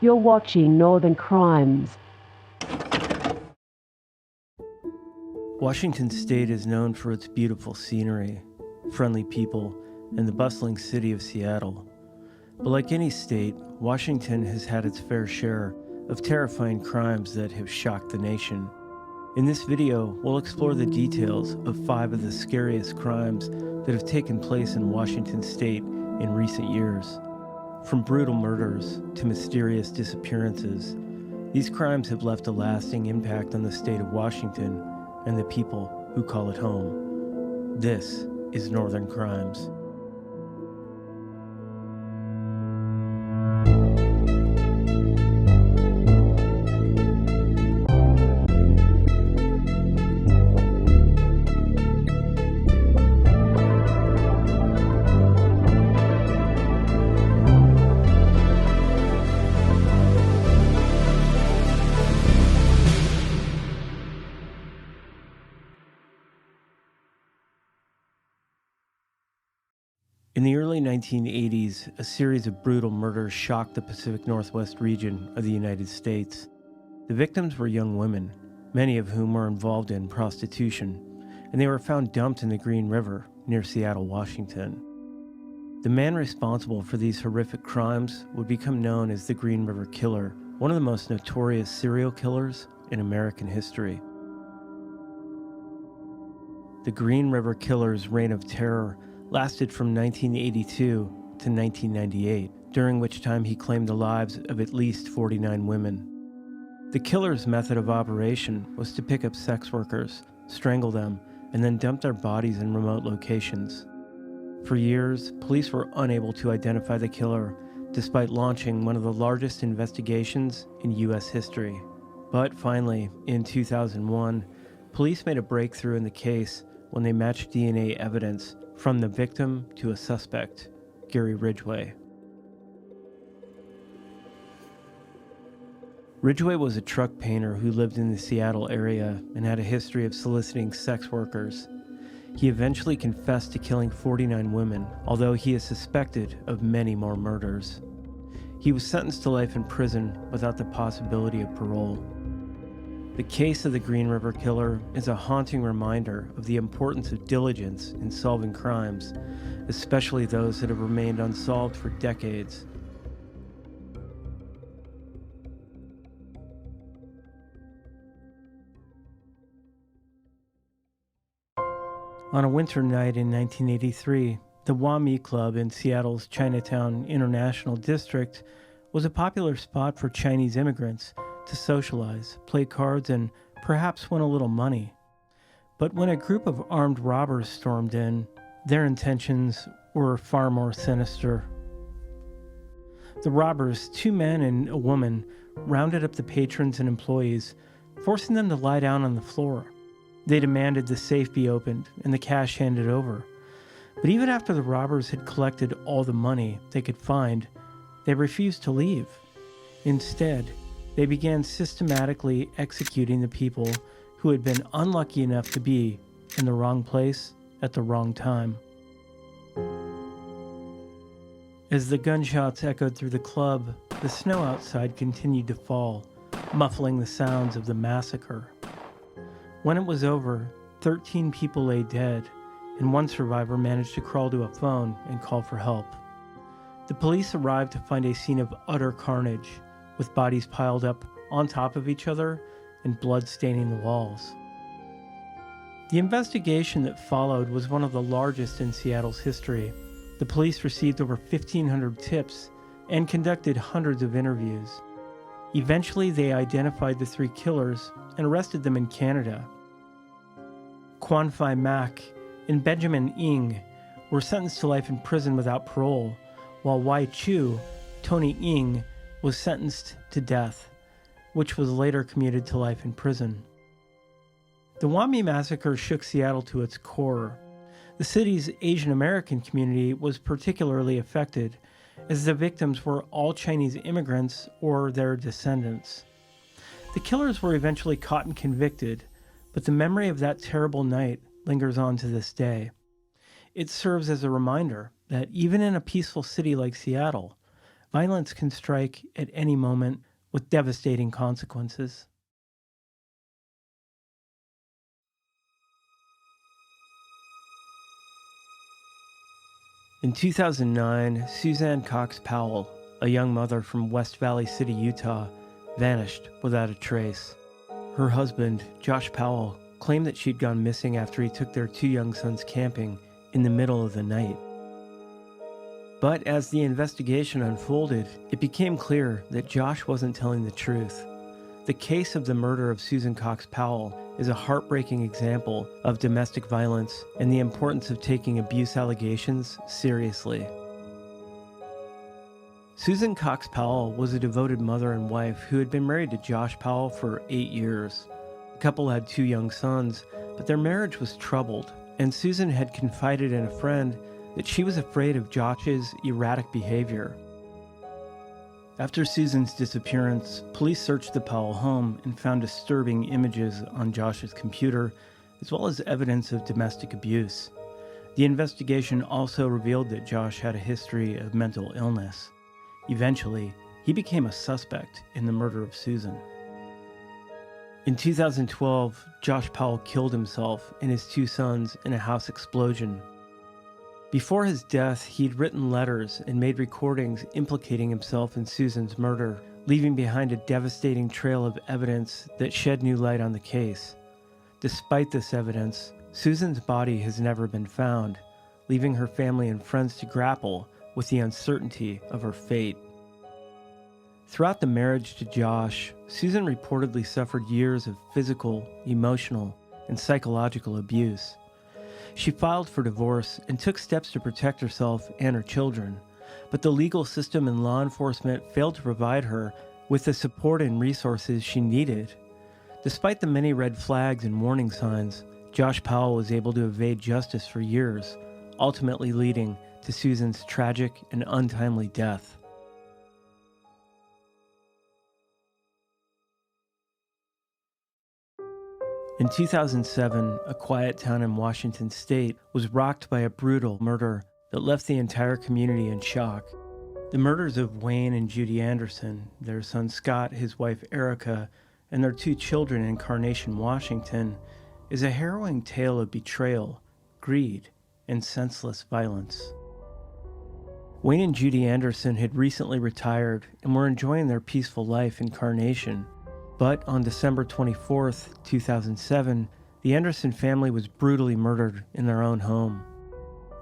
You're watching Northern Crimes. Washington State is known for its beautiful scenery, friendly people, and the bustling city of Seattle. But like any state, Washington has had its fair share of terrifying crimes that have shocked the nation. In this video, we'll explore the details of 5 of the scariest crimes that have taken place in Washington State in recent years. From brutal murders to mysterious disappearances, these crimes have left a lasting impact on the state of Washington and the people who call it home. This is Northern Crimes. In the early 1980s, a series of brutal murders shocked the Pacific Northwest region of the United States. The victims were young women, many of whom were involved in prostitution, and they were found dumped in the Green River near Seattle, Washington. The man responsible for these horrific crimes would become known as the Green River Killer, one of the most notorious serial killers in American history. The Green River Killer's reign of terror lasted from 1982 to 1998, during which time he claimed the lives of at least 49 women. The killer's method of operation was to pick up sex workers, strangle them, and then dump their bodies in remote locations. For years, police were unable to identify the killer, despite launching one of the largest investigations in U.S. history. But finally, in 2001, police made a breakthrough in the case when they matched DNA evidence from the victim to a suspect, Gary Ridgway. Ridgway was a truck painter who lived in the Seattle area and had a history of soliciting sex workers. He eventually confessed to killing 49 women, although he is suspected of many more murders. He was sentenced to life in prison without the possibility of parole. The case of the Green River Killer is a haunting reminder of the importance of diligence in solving crimes, especially those that have remained unsolved for decades. On a winter night in 1983, the Wami Club in Seattle's Chinatown International District was a popular spot for Chinese immigrants to socialize, play cards, and perhaps win a little money. But when a group of armed robbers stormed in, their intentions were far more sinister. The robbers, 2 men and a woman, rounded up the patrons and employees, forcing them to lie down on the floor. They demanded the safe be opened and the cash handed over. But even after the robbers had collected all the money they could find, they refused to leave. Instead, they began systematically executing the people who had been unlucky enough to be in the wrong place at the wrong time. As the gunshots echoed through the club, the snow outside continued to fall, muffling the sounds of the massacre. When it was over, 13 people lay dead, and one survivor managed to crawl to a phone and call for help. The police arrived to find a scene of utter carnage, with bodies piled up on top of each other and blood staining the walls. The investigation that followed was one of the largest in Seattle's history. The police received over 1,500 tips and conducted hundreds of interviews. Eventually, they identified the 3 killers and arrested them in Canada. Quan Phi Mak and Benjamin Ng were sentenced to life in prison without parole, while Wai Chu, Tony Ng, was sentenced to death, which was later commuted to life in prison. The Wami massacre shook Seattle to its core. The city's Asian American community was particularly affected, as the victims were all Chinese immigrants or their descendants. The killers were eventually caught and convicted, but the memory of that terrible night lingers on to this day. It serves as a reminder that even in a peaceful city like Seattle, Violence can strike at any moment with devastating consequences. In 2009, Suzanne Cox Powell, a young mother from West Valley City, Utah, vanished without a trace. Her husband, Josh Powell, claimed that she'd gone missing after he took their 2 young sons camping in the middle of the night. But as the investigation unfolded, it became clear that Josh wasn't telling the truth. The case of the murder of Susan Cox Powell is a heartbreaking example of domestic violence and the importance of taking abuse allegations seriously. Susan Cox Powell was a devoted mother and wife who had been married to Josh Powell for 8 years. The couple had 2 young sons, but their marriage was troubled, and Susan had confided in a friend that she was afraid of Josh's erratic behavior. After Susan's disappearance, police searched the Powell home and found disturbing images on Josh's computer, as well as evidence of domestic abuse. The investigation also revealed that Josh had a history of mental illness. Eventually, he became a suspect in the murder of Susan. In 2012, Josh Powell killed himself and his 2 sons in a house explosion. Before his death, he'd written letters and made recordings implicating himself in Susan's murder, leaving behind a devastating trail of evidence that shed new light on the case. Despite this evidence, Susan's body has never been found, leaving her family and friends to grapple with the uncertainty of her fate. Throughout the marriage to Josh, Susan reportedly suffered years of physical, emotional, and psychological abuse. She filed for divorce and took steps to protect herself and her children, but the legal system and law enforcement failed to provide her with the support and resources she needed. Despite the many red flags and warning signs, Josh Powell was able to evade justice for years, ultimately leading to Susan's tragic and untimely death. In 2007, a quiet town in Washington state was rocked by a brutal murder that left the entire community in shock. The murders of Wayne and Judy Anderson, their son Scott, his wife Erica, and their 2 children in Carnation, Washington, is a harrowing tale of betrayal, greed, and senseless violence. Wayne and Judy Anderson had recently retired and were enjoying their peaceful life in Carnation. But on December 24, 2007, the Anderson family was brutally murdered in their own home.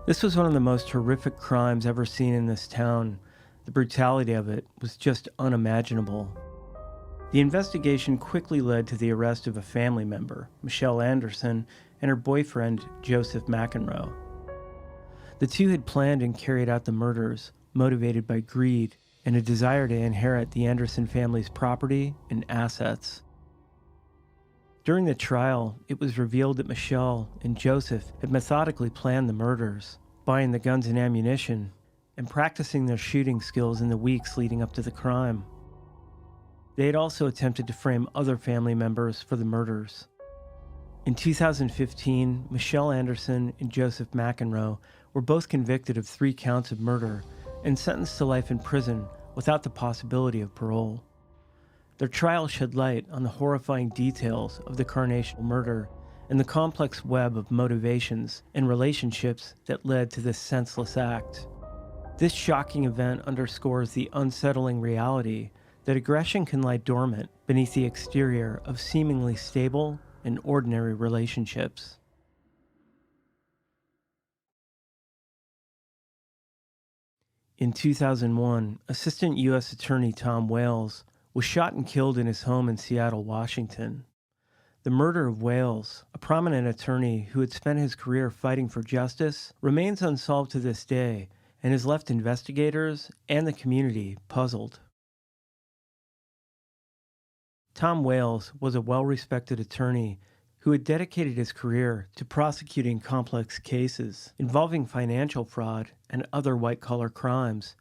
This was one of the most horrific crimes ever seen in this town. The brutality of it was just unimaginable. The investigation quickly led to the arrest of a family member, Michelle Anderson, and her boyfriend, Joseph McEnroe. The 2 had planned and carried out the murders, motivated by greed and a desire to inherit the Anderson family's property and assets. During the trial, it was revealed that Michelle and Joseph had methodically planned the murders, buying the guns and ammunition, and practicing their shooting skills in the weeks leading up to the crime. They had also attempted to frame other family members for the murders. In 2015, Michelle Anderson and Joseph McEnroe were both convicted of 3 counts of murder and sentenced to life in prison without the possibility of parole. Their trial shed light on the horrifying details of the Carnation murder and the complex web of motivations and relationships that led to this senseless act. This shocking event underscores the unsettling reality that aggression can lie dormant beneath the exterior of seemingly stable and ordinary relationships. In 2001, Assistant U.S. Attorney Tom Wales was shot and killed in his home in Seattle, Washington. The murder of Wales, a prominent attorney who had spent his career fighting for justice, remains unsolved to this day and has left investigators and the community puzzled. Tom Wales was a well-respected attorney who had dedicated his career to prosecuting complex cases involving financial fraud and other white-collar crimes.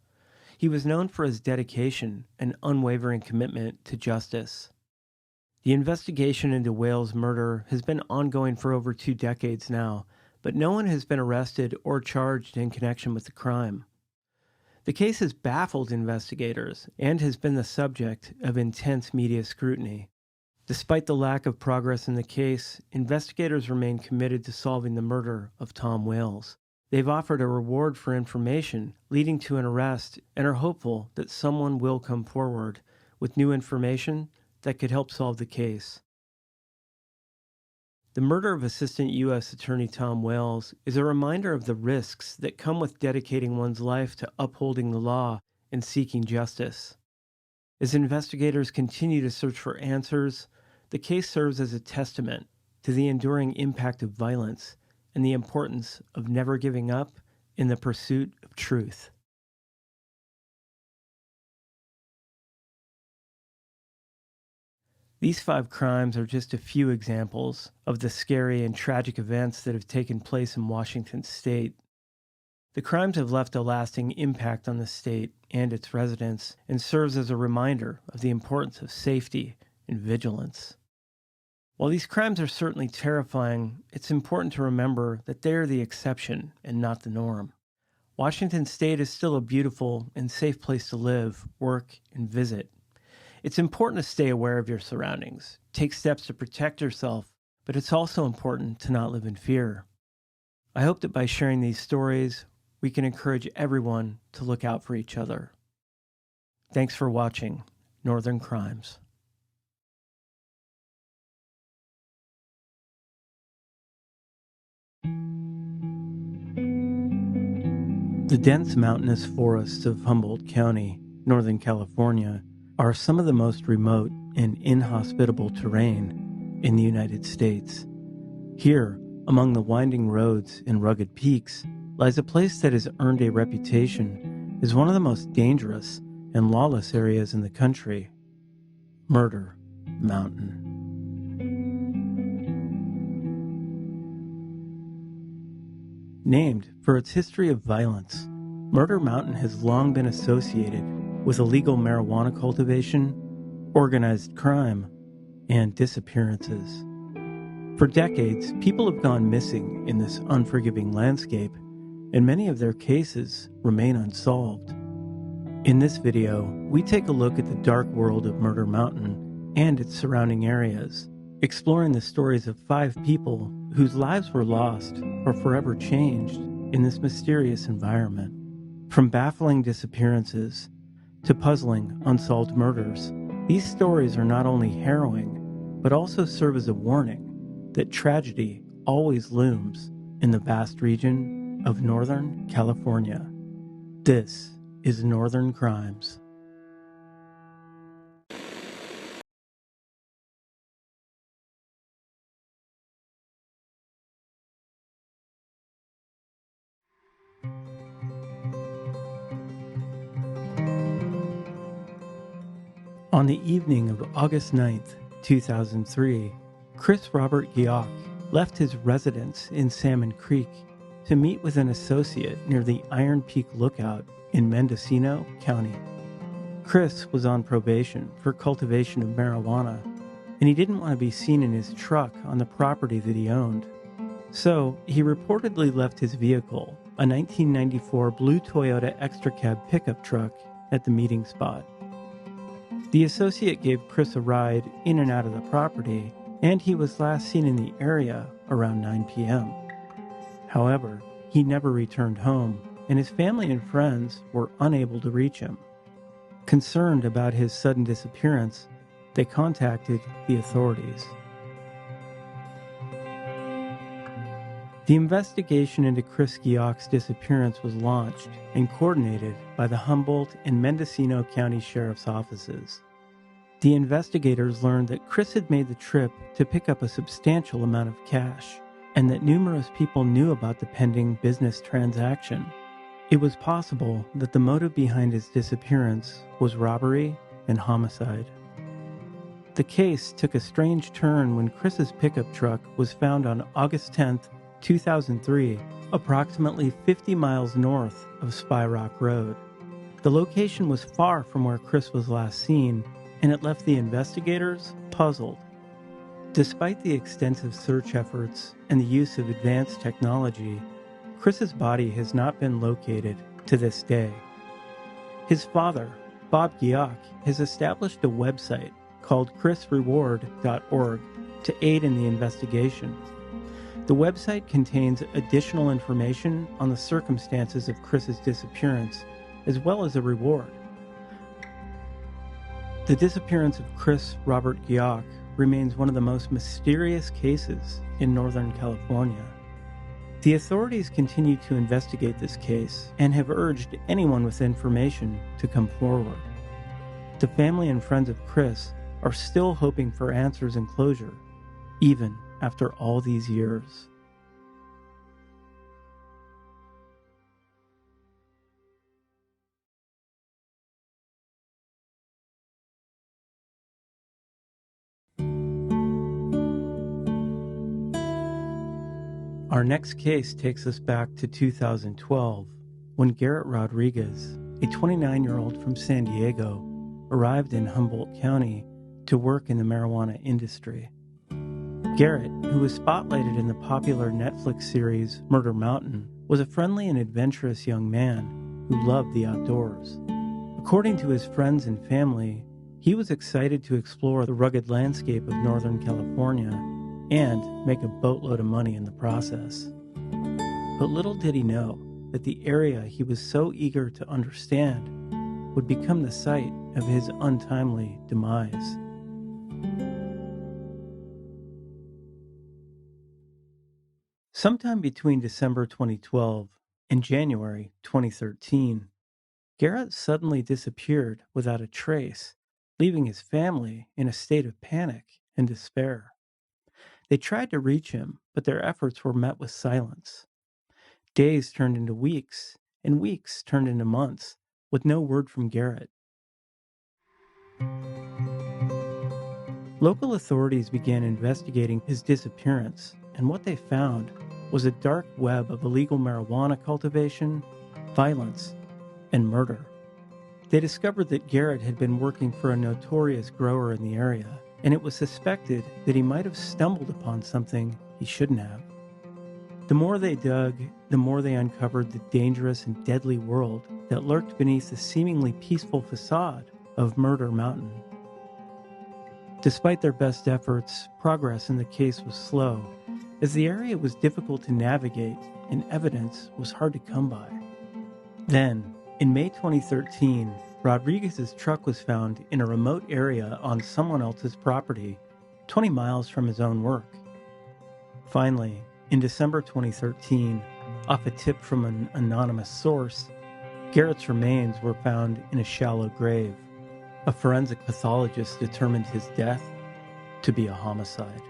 He was known for his dedication and unwavering commitment to justice. The investigation into Wales' murder has been ongoing for over 2 decades now, but no one has been arrested or charged in connection with the crime. The case has baffled investigators and has been the subject of intense media scrutiny. Despite the lack of progress in the case, investigators remain committed to solving the murder of Tom Wales. They've offered a reward for information leading to an arrest and are hopeful that someone will come forward with new information that could help solve the case. The murder of Assistant U.S. Attorney Tom Wales is a reminder of the risks that come with dedicating one's life to upholding the law and seeking justice. As investigators continue to search for answers, the case serves as a testament to the enduring impact of violence and the importance of never giving up in the pursuit of truth. These 5 crimes are just a few examples of the scary and tragic events that have taken place in Washington state. The crimes have left a lasting impact on the state and its residents and serves as a reminder of the importance of safety and vigilance. While these crimes are certainly terrifying, it's important to remember that they are the exception and not the norm. Washington state is still a beautiful and safe place to live, work, and visit. It's important to stay aware of your surroundings, take steps to protect yourself, but it's also important to not live in fear. I hope that by sharing these stories, we can encourage everyone to look out for each other. Thanks for watching Northern Crimes. The dense mountainous forests of Humboldt County, Northern California, are some of the most remote and inhospitable terrain in the United States. Here, among the winding roads and rugged peaks, lies a place that has earned a reputation as one of the most dangerous and lawless areas in the country: Murder Mountain. Named for its history of violence, Murder Mountain has long been associated with illegal marijuana cultivation, organized crime, and disappearances. For decades, people have gone missing in this unforgiving landscape, and many of their cases remain unsolved. In this video, we take a look at the dark world of Murder Mountain and its surrounding areas, exploring the stories of 5 people whose lives were lost or forever changed in this mysterious environment. From baffling disappearances to puzzling unsolved murders, these stories are not only harrowing, but also serve as a warning that tragedy always looms in the vast region of Northern California. This is Northern Crimes. On the evening of August 9th, 2003, Chris Robert Gioch left his residence in Salmon Creek to meet with an associate near the Iron Peak Lookout in Mendocino County. Chris was on probation for cultivation of marijuana, and he didn't want to be seen in his truck on the property that he owned. So he reportedly left his vehicle, a 1994 blue Toyota Extra Cab pickup truck, at the meeting spot. The associate gave Chris a ride in and out of the property, and he was last seen in the area around 9 p.m. However, he never returned home, and his family and friends were unable to reach him. Concerned about his sudden disappearance, they contacted the authorities. The investigation into Chris Gioch's disappearance was launched and coordinated by the Humboldt and Mendocino County Sheriff's offices. The investigators learned that Chris had made the trip to pick up a substantial amount of cash, and that numerous people knew about the pending business transaction. It was possible that the motive behind his disappearance was robbery and homicide. The case took a strange turn when Chris's pickup truck was found on August 10th, 2003, approximately 50 miles north of Spy Rock Road. The location was far from where Chris was last seen, and it left the investigators puzzled. Despite the extensive search efforts and the use of advanced technology, Chris's body has not been located to this day. His father, Bob Gioch, has established a website called chrisreward.org to aid in the investigation. The website contains additional information on the circumstances of Chris's disappearance, as well as a reward. The disappearance of Chris Robert Gioch remains one of the most mysterious cases in Northern California. The authorities continue to investigate this case and have urged anyone with information to come forward. The family and friends of Chris are still hoping for answers and closure, even after all these years. Our next case takes us back to 2012, when Garrett Rodriguez, a 29-year-old from San Diego, arrived in Humboldt County to work in the marijuana industry. Garrett, who was spotlighted in the popular Netflix series Murder Mountain, was a friendly and adventurous young man who loved the outdoors. According to his friends and family, he was excited to explore the rugged landscape of Northern California and make a boatload of money in the process. But little did he know that the area he was so eager to understand would become the site of his untimely demise. Sometime between December 2012 and January 2013, Garrett suddenly disappeared without a trace, leaving his family in a state of panic and despair. They tried to reach him, but their efforts were met with silence. Days turned into weeks, and weeks turned into months, with no word from Garrett. Local authorities began investigating his disappearance, and what they found was a dark web of illegal marijuana cultivation, violence, and murder. They discovered that Garrett had been working for a notorious grower in the area, and it was suspected that he might have stumbled upon something he shouldn't have. The more they dug, the more they uncovered the dangerous and deadly world that lurked beneath the seemingly peaceful facade of Murder Mountain. Despite their best efforts, progress in the case was slow, as the area was difficult to navigate and evidence was hard to come by. Then, in May 2013, Rodriguez's truck was found in a remote area on someone else's property, 20 miles from his own work. Finally, in December 2013, off a tip from an anonymous source, Garrett's remains were found in a shallow grave. A forensic pathologist determined his death to be a homicide.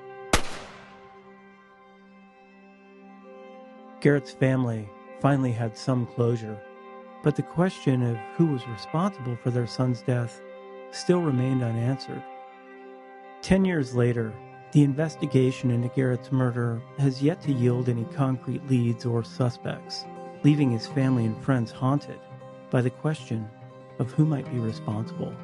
Garrett's family finally had some closure, but the question of who was responsible for their son's death still remained unanswered. 10 years later, the investigation into Garrett's murder has yet to yield any concrete leads or suspects, leaving his family and friends haunted by the question of who might be responsible.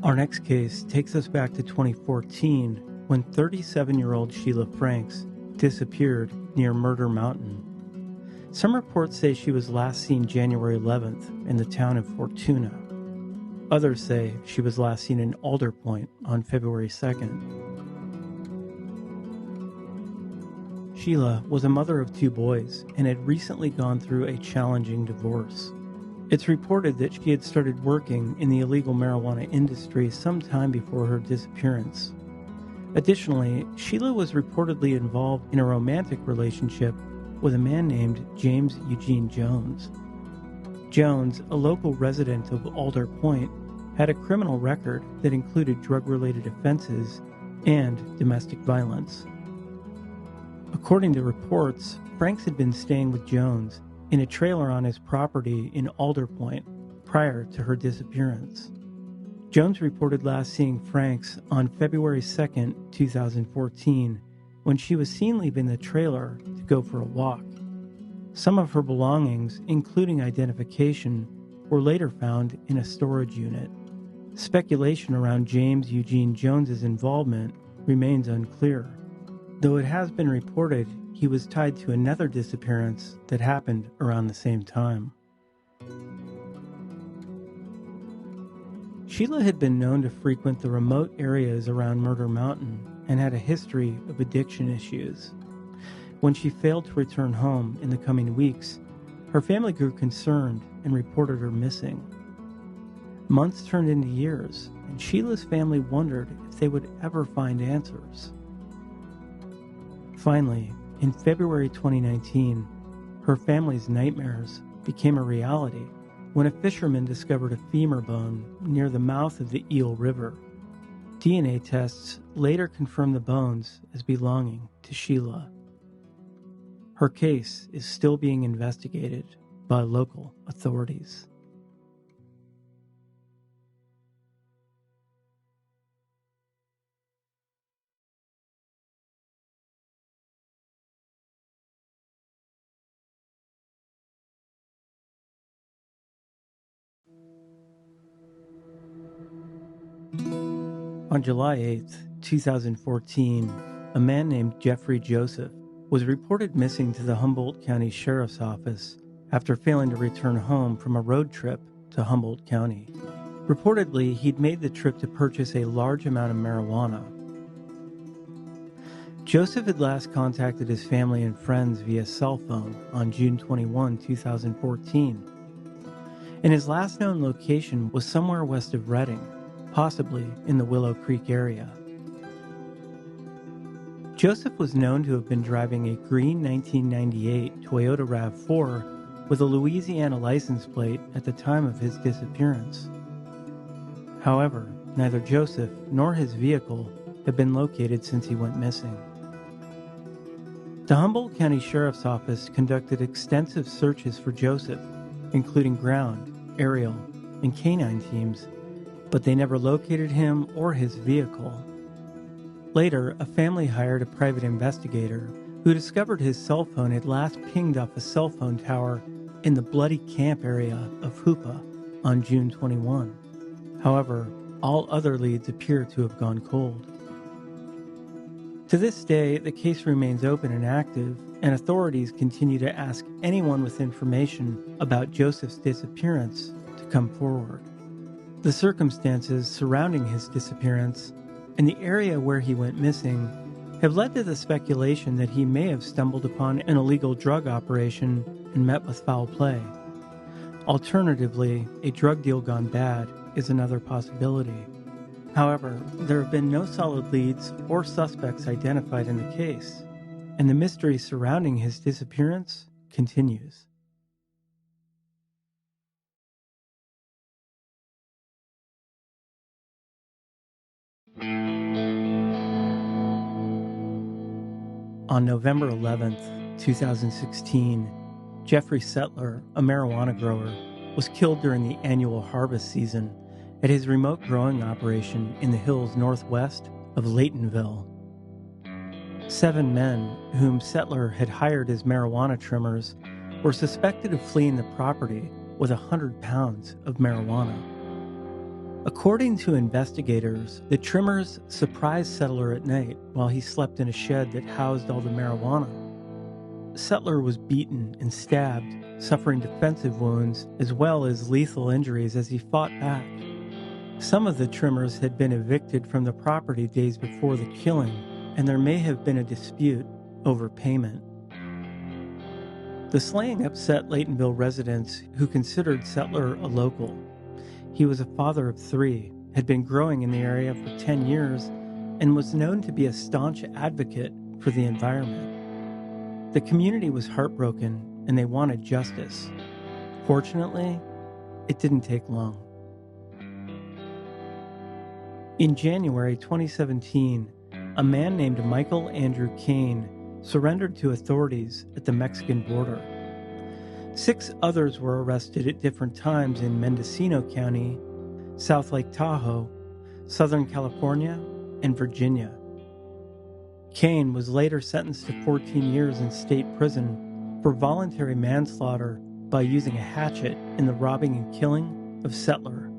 Our next case takes us back to 2014 when 37-year-old Sheila Franks disappeared near Murder Mountain. Some reports say she was last seen January 11th in the town of Fortuna. Others say she was last seen in Alder Point on February 2nd. Sheila was a mother of 2 boys and had recently gone through a challenging divorce. It's reported that she had started working in the illegal marijuana industry sometime before her disappearance. Additionally, Sheila was reportedly involved in a romantic relationship with a man named James Eugene Jones. Jones, a local resident of Alder Point, had a criminal record that included drug-related offenses and domestic violence. According to reports, Franks had been staying with Jones in a trailer on his property in Alder Point prior to her disappearance. Jones reported last seeing Franks on February 2nd, 2014, when she was seen leaving the trailer to go for a walk. Some of her belongings, including identification, were later found in a storage unit. Speculation around James Eugene Jones's involvement remains unclear, though it has been reported he was tied to another disappearance that happened around the same time. Sheila had been known to frequent the remote areas around Murder Mountain and had a history of addiction issues. When she failed to return home in the coming weeks, her family grew concerned and reported her missing. Months turned into years, and Sheila's family wondered if they would ever find answers. Finally, in February 2019, her family's nightmares became a reality when a fisherman discovered a femur bone near the mouth of the Eel River. DNA tests later confirmed the bones as belonging to Sheila. Her case is still being investigated by local authorities. On July 8, 2014, a man named Jeffrey Joseph was reported missing to the Humboldt County Sheriff's Office after failing to return home from a road trip to Humboldt County. Reportedly, he'd made the trip to purchase a large amount of marijuana. Joseph had last contacted his family and friends via cell phone on June 21, 2014, and his last known location was somewhere west of Redding, possibly in the Willow Creek area. Joseph was known to have been driving a green 1998 Toyota RAV4 with a Louisiana license plate at the time of his disappearance. However, neither Joseph nor his vehicle have been located since he went missing. The Humboldt County Sheriff's Office conducted extensive searches for Joseph, including ground, aerial, and canine teams, but they never located him or his vehicle. Later, a family hired a private investigator who discovered his cell phone had last pinged off a cell phone tower in the Bloody Camp area of Hoopa on June 21. However, all other leads appear to have gone cold. To this day, the case remains open and active, and authorities continue to ask anyone with information about Joseph's disappearance to come forward. The circumstances surrounding his disappearance and the area where he went missing have led to the speculation that he may have stumbled upon an illegal drug operation and met with foul play. Alternatively, a drug deal gone bad is another possibility. However, there have been no solid leads or suspects identified in the case, and the mystery surrounding his disappearance continues. On November 11th, 2016, Jeffrey Settler, a marijuana grower, was killed during the annual harvest season at his remote growing operation in the hills northwest of Laytonville. 7 men, whom Settler had hired as marijuana trimmers, were suspected of fleeing the property with 100 pounds of marijuana. According to investigators, the trimmers surprised Settler at night while he slept in a shed that housed all the marijuana. Settler was beaten and stabbed, suffering defensive wounds as well as lethal injuries as he fought back. Some of the trimmers had been evicted from the property days before the killing, and there may have been a dispute over payment. The slaying upset Laytonville residents who considered Settler a local. He was a father of 3, had been growing in the area for 10 years, and was known to be a staunch advocate for the environment. The community was heartbroken, and they wanted justice. Fortunately, it didn't take long. In January 2017, a man named Michael Andrew Kane surrendered to authorities at the Mexican border. 6 others were arrested at different times in Mendocino County, South Lake Tahoe, Southern California, and Virginia. Kane was later sentenced to 14 years in state prison for voluntary manslaughter by using a hatchet in the robbing and killing of Settler.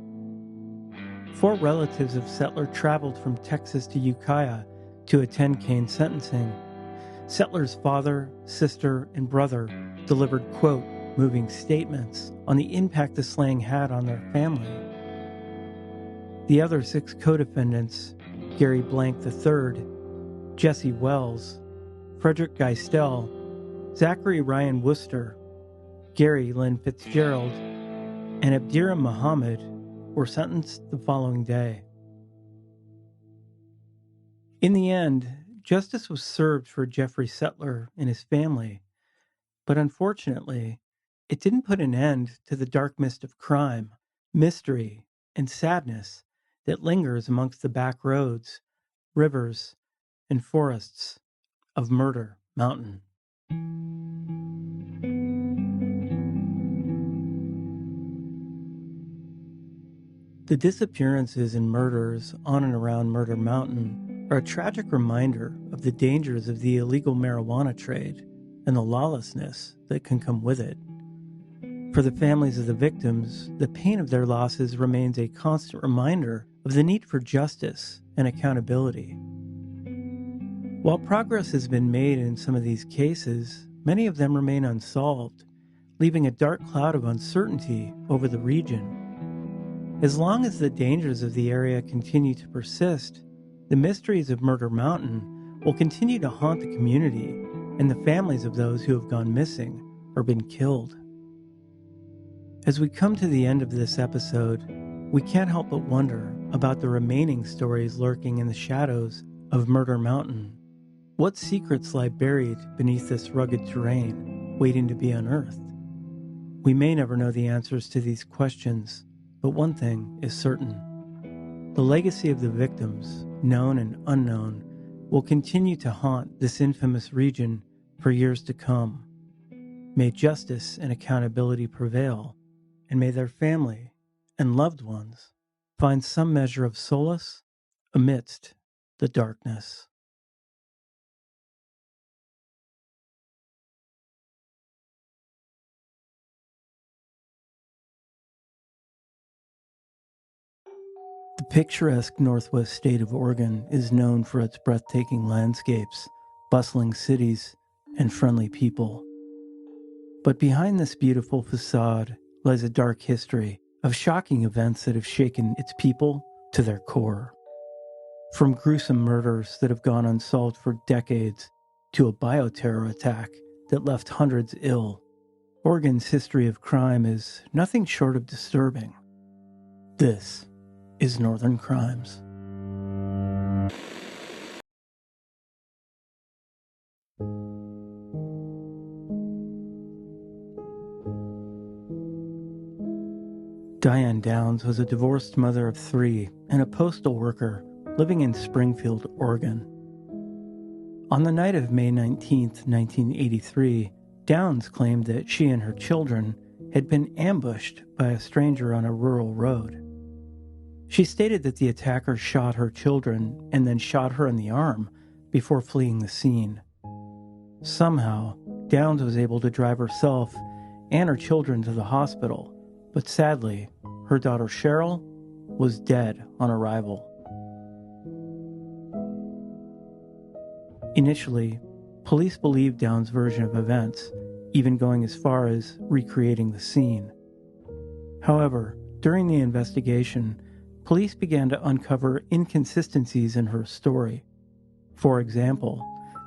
4 relatives of Settler traveled from Texas to Ukiah to attend Kane's sentencing. Settler's father, sister, and brother delivered, quote, moving statements on the impact the slaying had on their family. The other 6 co-defendants, Gary Blank III, Jesse Wells, Frederick Geistel, Zachary Ryan Worcester, Gary Lynn Fitzgerald, and Abdiram Muhammad were sentenced the following day. In the end, justice was served for Jeffrey Settler and his family, but unfortunately, it didn't put an end to the dark mist of crime, mystery, and sadness that lingers amongst the back roads, rivers, and forests of Murder Mountain. The disappearances and murders on and around Murder Mountain are a tragic reminder of the dangers of the illegal marijuana trade and the lawlessness that can come with it. For the families of the victims, the pain of their losses remains a constant reminder of the need for justice and accountability. While progress has been made in some of these cases, many of them remain unsolved, leaving a dark cloud of uncertainty over the region. As long as the dangers of the area continue to persist, the mysteries of Murder Mountain will continue to haunt the community and the families of those who have gone missing or been killed. As we come to the end of this episode, we can't help but wonder about the remaining stories lurking in the shadows of Murder Mountain. What secrets lie buried beneath this rugged terrain, waiting to be unearthed? We may never know the answers to these questions, but one thing is certain. The legacy of the victims, known and unknown, will continue to haunt this infamous region for years to come. May justice and accountability prevail, and may their family and loved ones find some measure of solace amidst the darkness. The picturesque northwest state of Oregon is known for its breathtaking landscapes, bustling cities, and friendly people. But behind this beautiful facade lies a dark history of shocking events that have shaken its people to their core. From gruesome murders that have gone unsolved for decades to a bioterror attack that left hundreds ill, Oregon's history of crime is nothing short of disturbing. This is Northern Crimes. Diane Downs was a divorced mother of 3 and a postal worker living in Springfield, Oregon. On the night of May 19, 1983, Downs claimed that she and her children had been ambushed by a stranger on a rural road. She stated that the attacker shot her children and then shot her in the arm before fleeing the scene. Somehow, Downs was able to drive herself and her children to the hospital, but sadly, her daughter Cheryl was dead on arrival. Initially, police believed Downs' version of events, even going as far as recreating the scene. However, during the investigation, police began to uncover inconsistencies in her story. For example,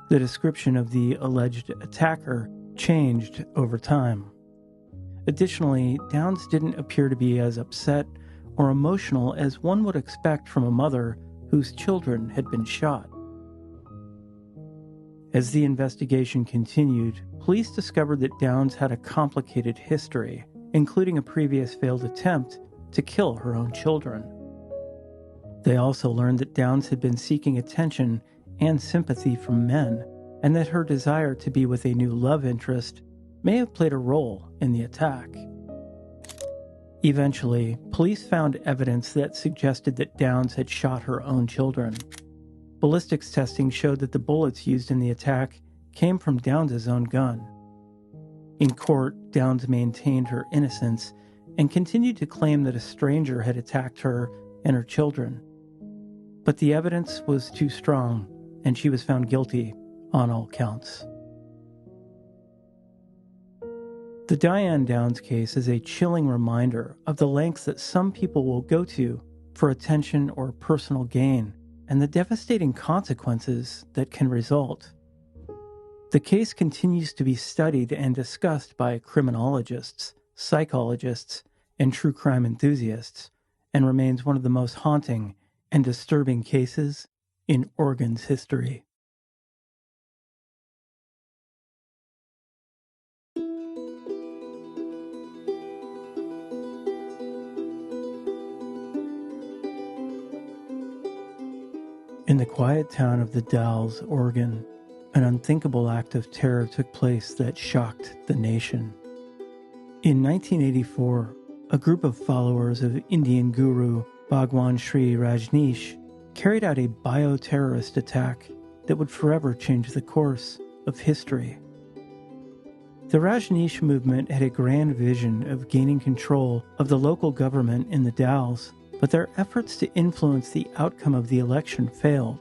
the description of the alleged attacker changed over time. Additionally, Downs didn't appear to be as upset or emotional as one would expect from a mother whose children had been shot. As the investigation continued, police discovered that Downs had a complicated history, including a previous failed attempt to kill her own children. They also learned that Downs had been seeking attention and sympathy from men, and that her desire to be with a new love interest may have played a role in the attack. Eventually, police found evidence that suggested that Downs had shot her own children. ballistics testing showed that the bullets used in the attack came from Downs' own gun. In court, Downs maintained her innocence and continued to claim that a stranger had attacked her and her children. But the evidence was too strong, and she was found guilty on all counts. The Diane Downs case is a chilling reminder of the lengths that some people will go to for attention or personal gain, and the devastating consequences that can result. The case continues to be studied and discussed by criminologists, psychologists, and true crime enthusiasts, and remains one of the most haunting and disturbing cases in Oregon's history. In the quiet town of The Dalles, Oregon, an unthinkable act of terror took place that shocked the nation. In 1984, a group of followers of Indian guru Bhagwan Sri Rajneesh carried out a bioterrorist attack that would forever change the course of history. The Rajneesh movement had a grand vision of gaining control of the local government in the Dalles, but their efforts to influence the outcome of the election failed.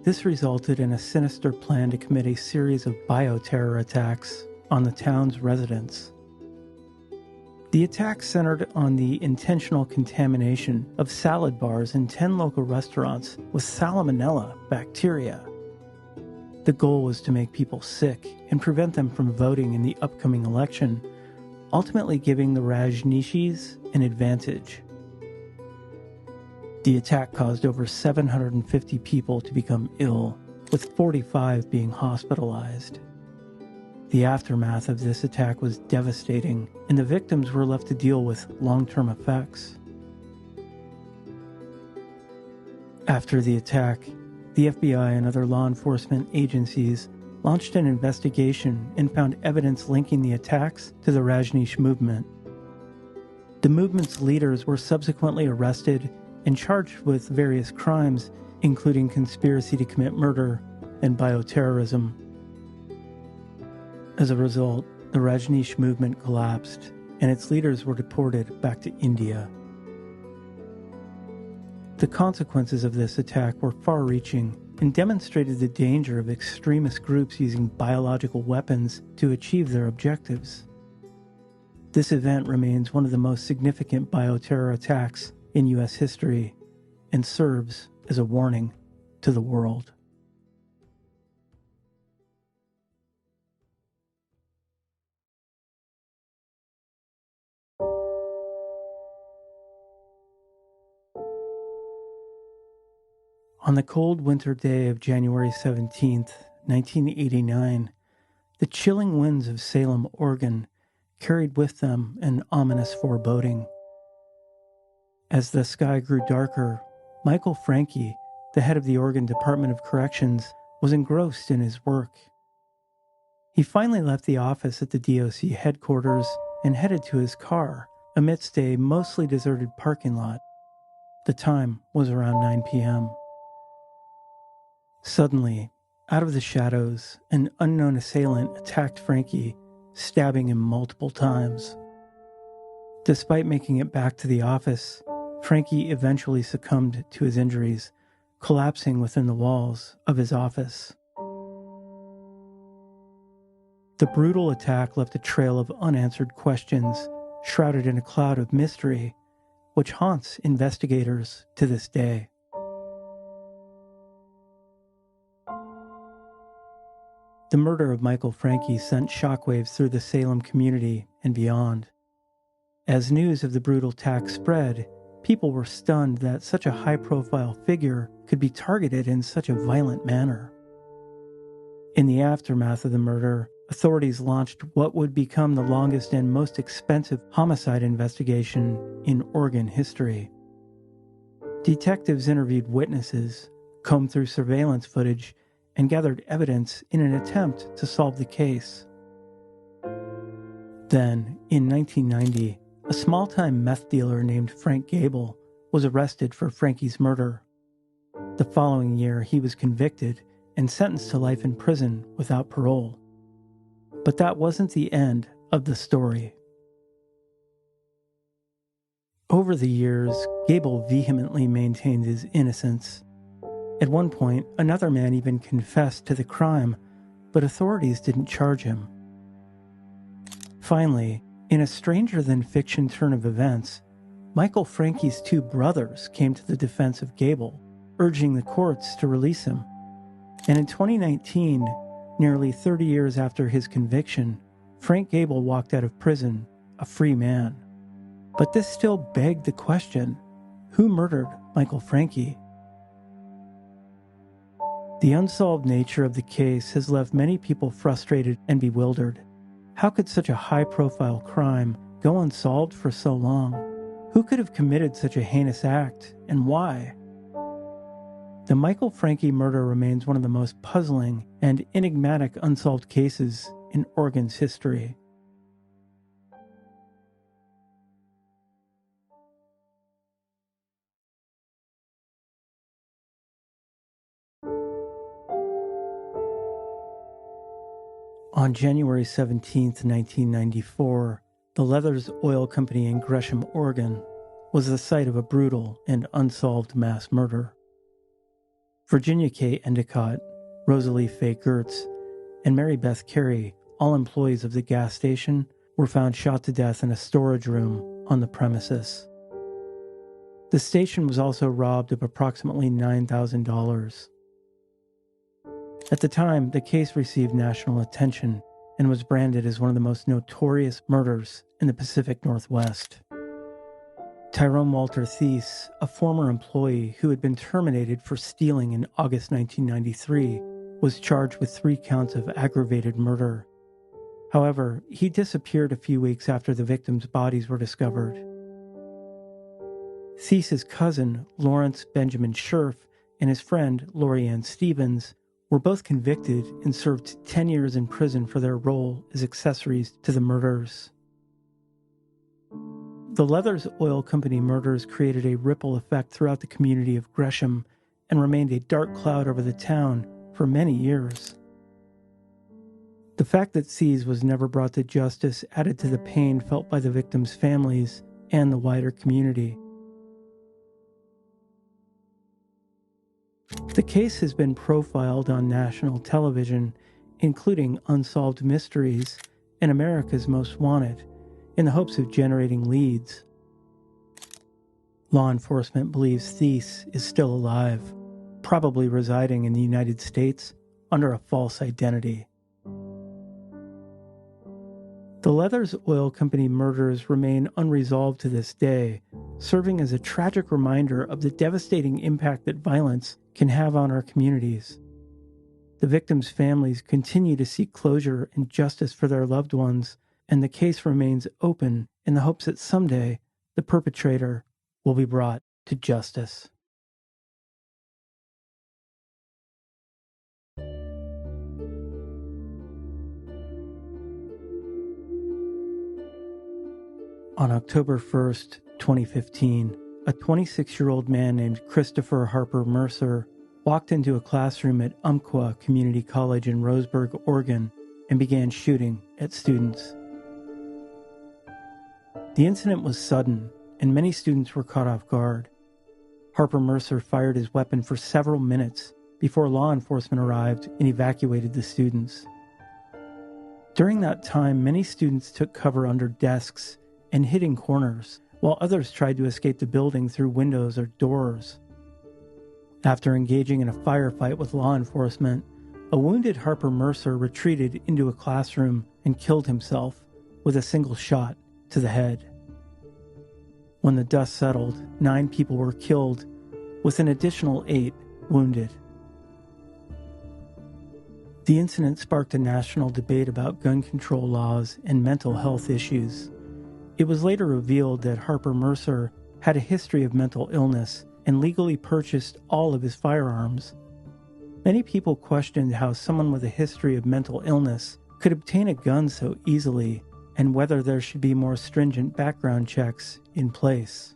This resulted in a sinister plan to commit a series of bioterror attacks on the town's residents. The attack centered on the intentional contamination of salad bars in 10 local restaurants with salmonella bacteria. The goal was to make people sick and prevent them from voting in the upcoming election, ultimately giving the Rajneeshis an advantage. The attack caused over 750 people to become ill, with 45 being hospitalized. The aftermath of this attack was devastating, and the victims were left to deal with long-term effects. After the attack, the FBI and other law enforcement agencies launched an investigation and found evidence linking the attacks to the Rajneesh movement. The movement's leaders were subsequently arrested and charged with various crimes, including conspiracy to commit murder and bioterrorism. As a result, the Rajneesh movement collapsed, and its leaders were deported back to India. The consequences of this attack were far-reaching and demonstrated the danger of extremist groups using biological weapons to achieve their objectives. This event remains one of the most significant bioterror attacks in U.S. history and serves as a warning to the world. On the cold winter day of January 17th, 1989, the chilling winds of Salem, Oregon, carried with them an ominous foreboding. As the sky grew darker, Michael Franke, the head of the Oregon Department of Corrections, was engrossed in his work. He finally left the office at the DOC headquarters and headed to his car amidst a mostly deserted parking lot. The time was around 9 p.m. Suddenly, out of the shadows, an unknown assailant attacked Franke, stabbing him multiple times. Despite making it back to the office, Franke eventually succumbed to his injuries, collapsing within the walls of his office. The brutal attack left a trail of unanswered questions, shrouded in a cloud of mystery, which haunts investigators to this day. The murder of Michael Franke sent shockwaves through the Salem community and beyond. As news of the brutal attack spread, people were stunned that such a high-profile figure could be targeted in such a violent manner. In the aftermath of the murder, authorities launched what would become the longest and most expensive homicide investigation in Oregon history. Detectives interviewed witnesses, combed through surveillance footage, and gathered evidence in an attempt to solve the case. Then, in 1990, a small-time meth dealer named Frank Gable was arrested for Franke's murder. The following year, he was convicted and sentenced to life in prison without parole. But that wasn't the end of the story. Over the years, Gable vehemently maintained his innocence. At one point, another man even confessed to the crime, but authorities didn't charge him. Finally, in a stranger-than-fiction turn of events, Michael Francke's two brothers came to the defense of Gable, urging the courts to release him. And in 2019, nearly 30 years after his conviction, Frank Gable walked out of prison a free man. But this still begged the question, who murdered Michael Francke? The unsolved nature of the case has left many people frustrated and bewildered. How could such a high-profile crime go unsolved for so long? Who could have committed such a heinous act, and why? The Michael Francke murder remains one of the most puzzling and enigmatic unsolved cases in Oregon's history. On January 17, 1994, the Leathers Oil Company in Gresham, Oregon, was the site of a brutal and unsolved mass murder. Virginia K. Endicott, Rosalie Faye Gertz, and Mary Beth Carey, all employees of the gas station, were found shot to death in a storage room on the premises. The station was also robbed of approximately $9,000. At the time, the case received national attention and was branded as one of the most notorious murders in the Pacific Northwest. Tyrone Walter Thies, a former employee who had been terminated for stealing in August 1993, was charged with 3 counts of aggravated murder. However, he disappeared a few weeks after the victims' bodies were discovered. Thies' cousin, Lawrence Benjamin Scherf, and his friend, Lori Ann Stevens, were both convicted and served 10 years in prison for their role as accessories to the murders. The Leathers Oil Company murders created a ripple effect throughout the community of Gresham and remained a dark cloud over the town for many years. The fact that Thies was never brought to justice added to the pain felt by the victims' families and the wider community. The case has been profiled on national television, including Unsolved Mysteries and America's Most Wanted, in the hopes of generating leads. Law enforcement believes Thies is still alive, probably residing in the United States under a false identity. The Leathers Oil Company murders remain unresolved to this day, serving as a tragic reminder of the devastating impact that violence can have on our communities. The victims' families continue to seek closure and justice for their loved ones, and the case remains open in the hopes that someday the perpetrator will be brought to justice. On October 1st, 2015, a 26-year-old man named Christopher Harper Mercer walked into a classroom at Umpqua Community College in Roseburg, Oregon, and began shooting at students. The incident was sudden, and many students were caught off guard. Harper Mercer fired his weapon for several minutes before law enforcement arrived and evacuated the students. During that time, many students took cover under desks and hid in corners, while others tried to escape the building through windows or doors. After engaging in a firefight with law enforcement, a wounded Harper Mercer retreated into a classroom and killed himself with a single shot to the head. When the dust settled, 9 people were killed, with an additional 8 wounded. The incident sparked a national debate about gun control laws and mental health issues. It was later revealed that Harper Mercer had a history of mental illness and legally purchased all of his firearms. Many people questioned how someone with a history of mental illness could obtain a gun so easily, and whether there should be more stringent background checks in place.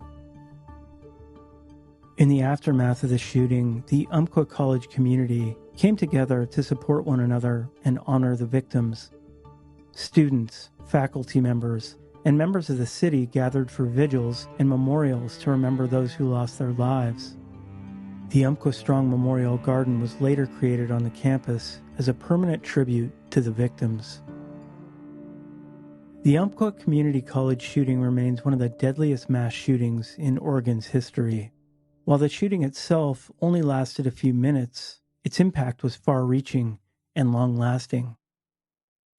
In the aftermath of the shooting, the Umpqua College community came together to support one another and honor the victims. Students, faculty members, and members of the city gathered for vigils and memorials to remember those who lost their lives. The Umpqua Strong Memorial Garden was later created on the campus as a permanent tribute to the victims. The Umpqua Community College shooting remains one of the deadliest mass shootings in Oregon's history. While the shooting itself only lasted a few minutes, its impact was far-reaching and long-lasting.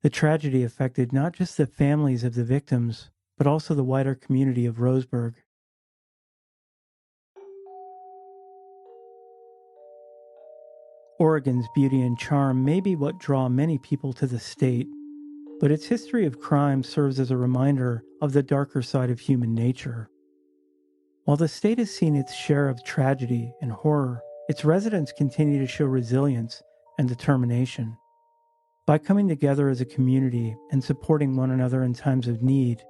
The tragedy affected not just the families of the victims, but also the wider community of Roseburg. Oregon's beauty and charm may be what draw many people to the state, but its history of crime serves as a reminder of the darker side of human nature. While the state has seen its share of tragedy and horror, its residents continue to show resilience and determination. By coming together as a community and supporting one another in times of need,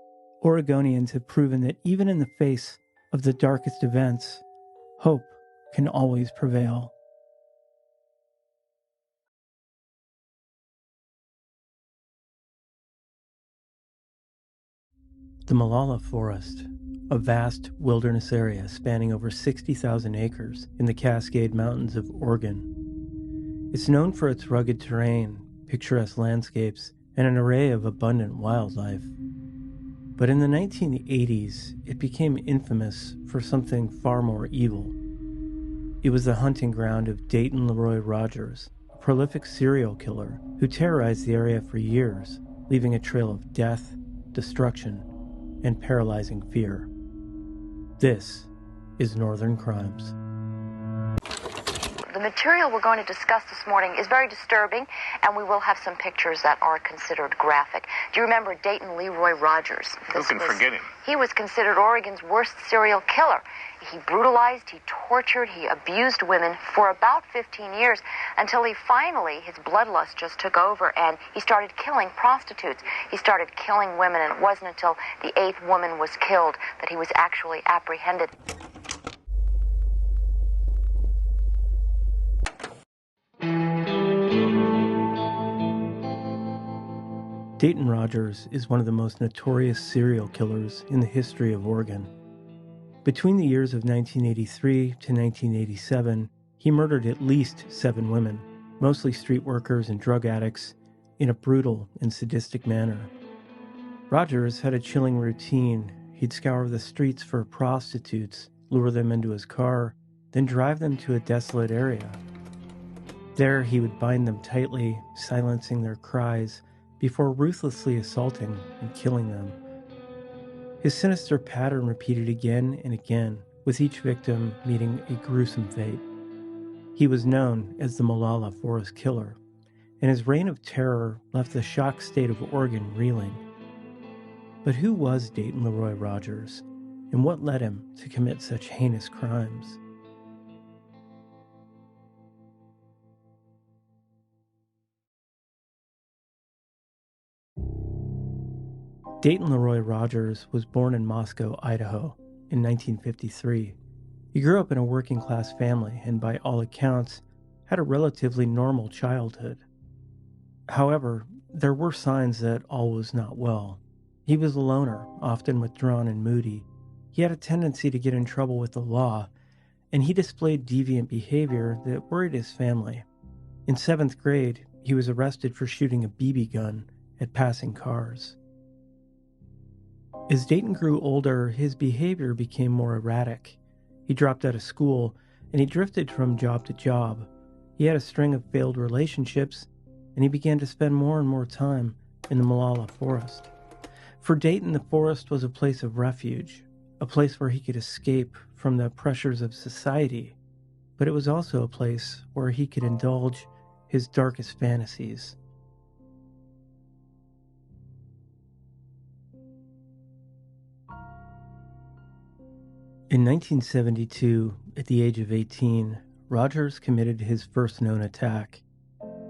Oregonians have proven that even in the face of the darkest events, hope can always prevail. The Molalla Forest, a vast wilderness area spanning over 60,000 acres in the Cascade Mountains of Oregon. It's known for its rugged terrain, picturesque landscapes, and an array of abundant wildlife. But in the 1980s, it became infamous for something far more evil. It was the hunting ground of Dayton Leroy Rogers, a prolific serial killer who terrorized the area for years, leaving a trail of death, destruction, and paralyzing fear. This is Northern Crimes. The material we're going to discuss this morning is very disturbing, and we will have some pictures that are considered graphic. Do you remember Dayton Leroy Rogers? Who can forget him? He was considered Oregon's worst serial killer. He brutalized, he tortured, he abused women for about 15 years until his bloodlust just took over and he started killing prostitutes. He started killing women, and it wasn't until the 8th woman was killed that he was actually apprehended. Dayton Rogers is one of the most notorious serial killers in the history of Oregon. Between the years of 1983 to 1987, he murdered at least 7 women, mostly street workers and drug addicts, in a brutal and sadistic manner. Rogers had a chilling routine. He'd scour the streets for prostitutes, lure them into his car, then drive them to a desolate area. There, he would bind them tightly, silencing their cries, before ruthlessly assaulting and killing them. His sinister pattern repeated again and again, with each victim meeting a gruesome fate. He was known as the Molalla Forest Killer, and his reign of terror left the shocked state of Oregon reeling. But who was Dayton Leroy Rogers, and what led him to commit such heinous crimes? Dayton Leroy Rogers was born in Moscow, Idaho, in 1953. He grew up in a working-class family and, by all accounts, had a relatively normal childhood. However, there were signs that all was not well. He was a loner, often withdrawn and moody. He had a tendency to get in trouble with the law, and he displayed deviant behavior that worried his family. In 7th grade, he was arrested for shooting a BB gun at passing cars. As Dayton grew older, his behavior became more erratic. He dropped out of school, and he drifted from job to job. He had a string of failed relationships, and he began to spend more and more time in the Molalla Forest. For Dayton, the forest was a place of refuge, a place where he could escape from the pressures of society, but it was also a place where he could indulge his darkest fantasies. In 1972, at the age of 18, Rogers committed his first known attack.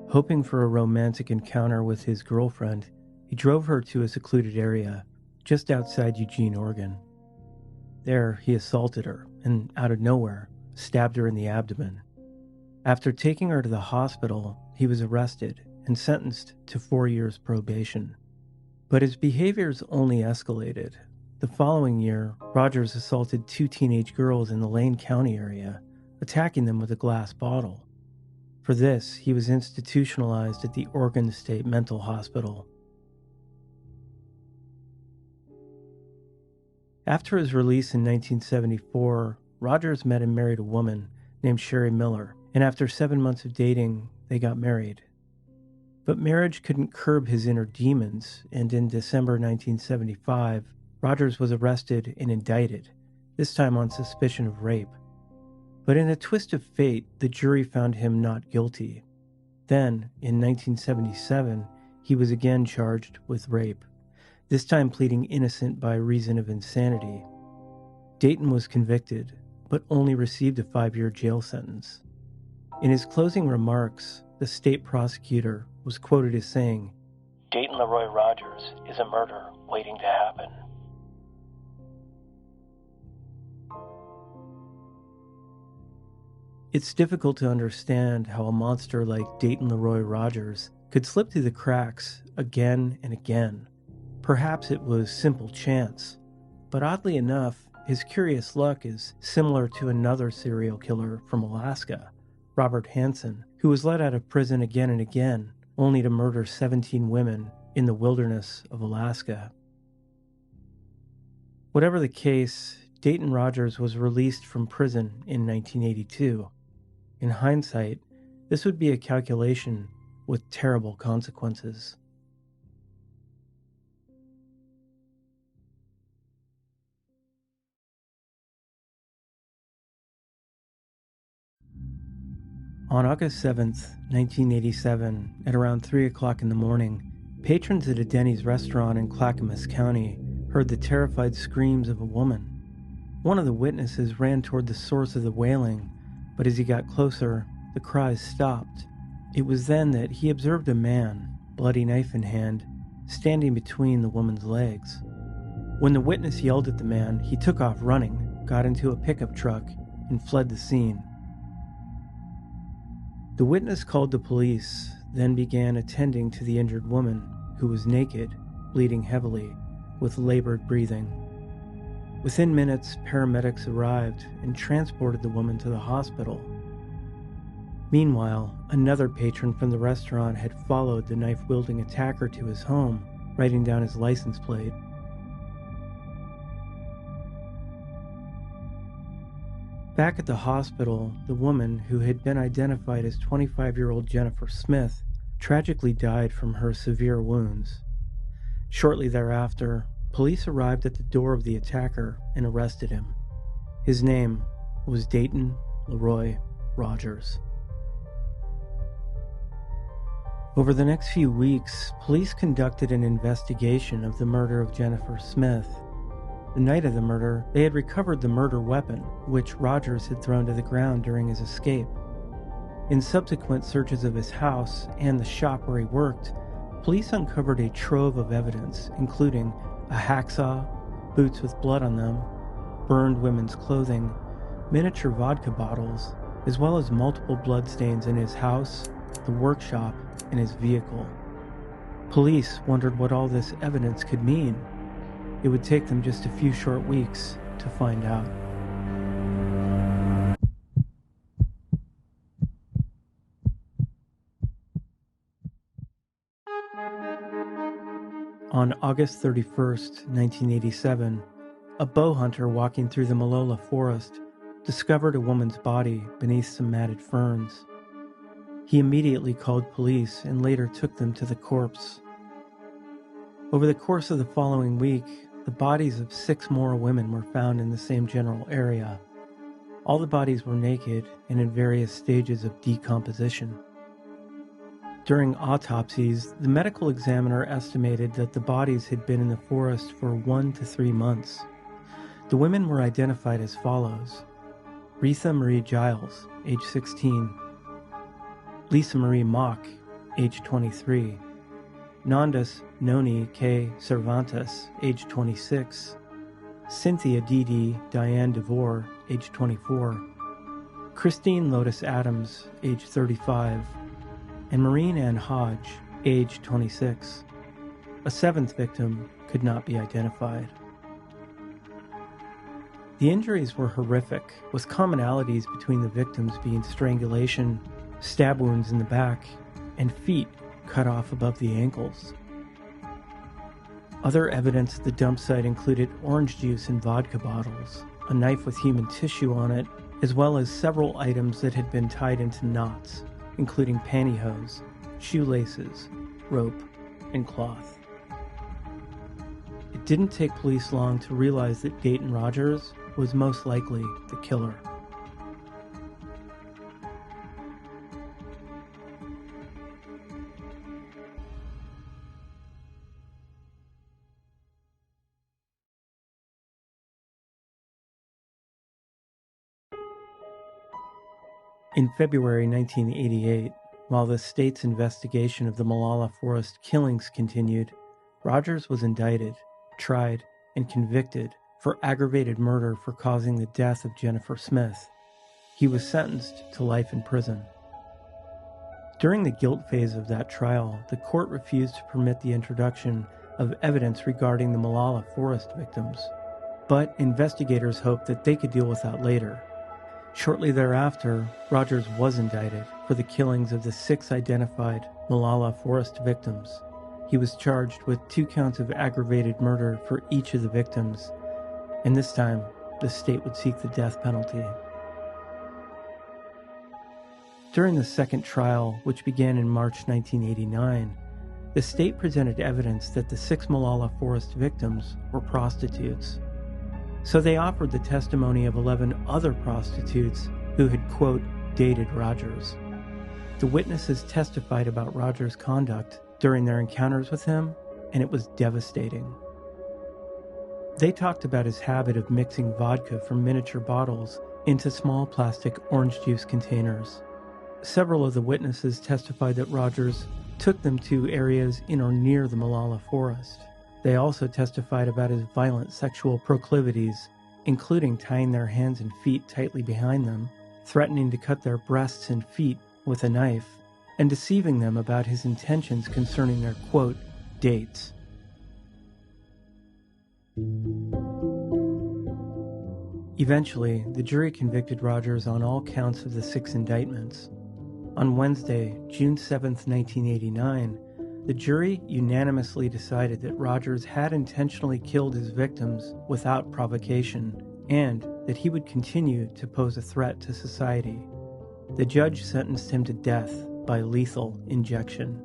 Hoping for a romantic encounter with his girlfriend, he drove her to a secluded area just outside Eugene, Oregon. There, he assaulted her, and out of nowhere, stabbed her in the abdomen. After taking her to the hospital, he was arrested and sentenced to 4 years probation. But his behaviors only escalated. The following year, Rogers assaulted 2 teenage girls in the Lane County area, attacking them with a glass bottle. For this, he was institutionalized at the Oregon State Mental Hospital. After his release in 1974, Rogers met and married a woman named Sherry Miller, and after 7 months of dating, they got married. But marriage couldn't curb his inner demons, and in December 1975, Rogers was arrested and indicted, this time on suspicion of rape. But in a twist of fate, the jury found him not guilty. Then, in 1977, he was again charged with rape, this time pleading innocent by reason of insanity. Dayton was convicted, but only received a 5-year jail sentence. In his closing remarks, the state prosecutor was quoted as saying, "Dayton Leroy Rogers is a murder waiting to happen." It's difficult to understand how a monster like Dayton Leroy Rogers could slip through the cracks again and again. Perhaps it was simple chance, but oddly enough, his curious luck is similar to another serial killer from Alaska, Robert Hansen, who was let out of prison again and again, only to murder 17 women in the wilderness of Alaska. Whatever the case, Dayton Rogers was released from prison in 1982. In hindsight, this would be a calculation with terrible consequences. On August 7th, 1987, at around 3 o'clock in the morning, patrons at a Denny's restaurant in Clackamas County heard the terrified screams of a woman. One of the witnesses ran toward the source of the wailing, but as he got closer, the cries stopped. It was then that he observed a man, bloody knife in hand, standing between the woman's legs. When the witness yelled at the man, he took off running, got into a pickup truck, and fled the scene. The witness called the police, then began attending to the injured woman, who was naked, bleeding heavily, with labored breathing. Within minutes, paramedics arrived and transported the woman to the hospital. Meanwhile, another patron from the restaurant had followed the knife-wielding attacker to his home, writing down his license plate. Back at the hospital, the woman, who had been identified as 25-year-old Jennifer Smith, tragically died from her severe wounds. Shortly thereafter, police arrived at the door of the attacker and arrested him. His name was Dayton Leroy Rogers. Over the next few weeks, police conducted an investigation of the murder of Jennifer Smith. The night of the murder, they had recovered the murder weapon, which Rogers had thrown to the ground during his escape. In subsequent searches of his house and the shop where he worked, police uncovered a trove of evidence, including a hacksaw, boots with blood on them, burned women's clothing, miniature vodka bottles, as well as multiple bloodstains in his house, the workshop, and his vehicle. Police wondered what all this evidence could mean. It would take them just a few short weeks to find out. On August 31st, 1987, a bow hunter walking through the Molalla forest discovered a woman's body beneath some matted ferns. He immediately called police and later took them to the corpse. Over the course of the following week, the bodies of 6 more women were found in the same general area. All the bodies were naked and in various stages of decomposition. During autopsies, the medical examiner estimated that the bodies had been in the forest for 1 to 3 months. The women were identified as follows: Retha Marie Giles, age 16, Lisa Marie Mock, age 23, Nandus Noni K. Cervantes, age 26, Cynthia Dee Diane DeVore, age 24, Christine Lotus Adams, age 35, and Maureen Ann Hodge, age 26. A seventh victim could not be identified. The injuries were horrific, with commonalities between the victims being strangulation, stab wounds in the back, and feet cut off above the ankles. Other evidence at the dump site included orange juice in vodka bottles, a knife with human tissue on it, as well as several items that had been tied into knots, including pantyhose, shoelaces, rope, and cloth. It didn't take police long to realize that Dayton Rogers was most likely the killer. In February 1988, while the state's investigation of the Molalla forest killings continued, Rogers was indicted, tried, and convicted for aggravated murder for causing the death of Jennifer Smith. He was sentenced to life in prison. During the guilt phase of that trial, the court refused to permit the introduction of evidence regarding the Molalla forest victims, but investigators hoped that they could deal with that later. Shortly thereafter, Rogers was indicted for the killings of the 6 identified Molalla forest victims. He was charged with 2 counts of aggravated murder for each of the victims, and this time, the state would seek the death penalty. During the second trial, which began in March 1989, the state presented evidence that the 6 Molalla forest victims were prostitutes. So they offered the testimony of 11 other prostitutes who had, quote, dated Rogers. The witnesses testified about Rogers' conduct during their encounters with him, and it was devastating. They talked about his habit of mixing vodka from miniature bottles into small plastic orange juice containers. Several of the witnesses testified that Rogers took them to areas in or near the Molalla forest. They also testified about his violent sexual proclivities, including tying their hands and feet tightly behind them, threatening to cut their breasts and feet with a knife, and deceiving them about his intentions concerning their, quote, dates. Eventually, the jury convicted Rogers on all counts of the 6 indictments. On Wednesday, June 7, 1989, the jury unanimously decided that Rogers had intentionally killed his victims without provocation, and that he would continue to pose a threat to society. The judge sentenced him to death by lethal injection.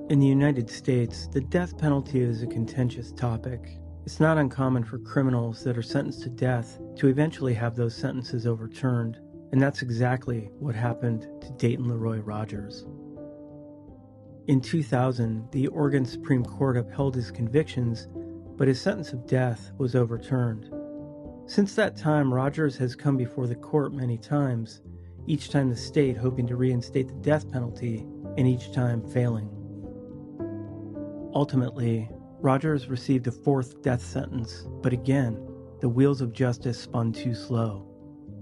In the United States, the death penalty is a contentious topic. It's not uncommon for criminals that are sentenced to death to eventually have those sentences overturned, and that's exactly what happened to Dayton Leroy Rogers. In 2000, the Oregon Supreme Court upheld his convictions, but his sentence of death was overturned. Since that time, Rogers has come before the court many times, each time the state hoping to reinstate the death penalty, and each time failing. Ultimately, Rogers received a 4th death sentence, but again, the wheels of justice spun too slow.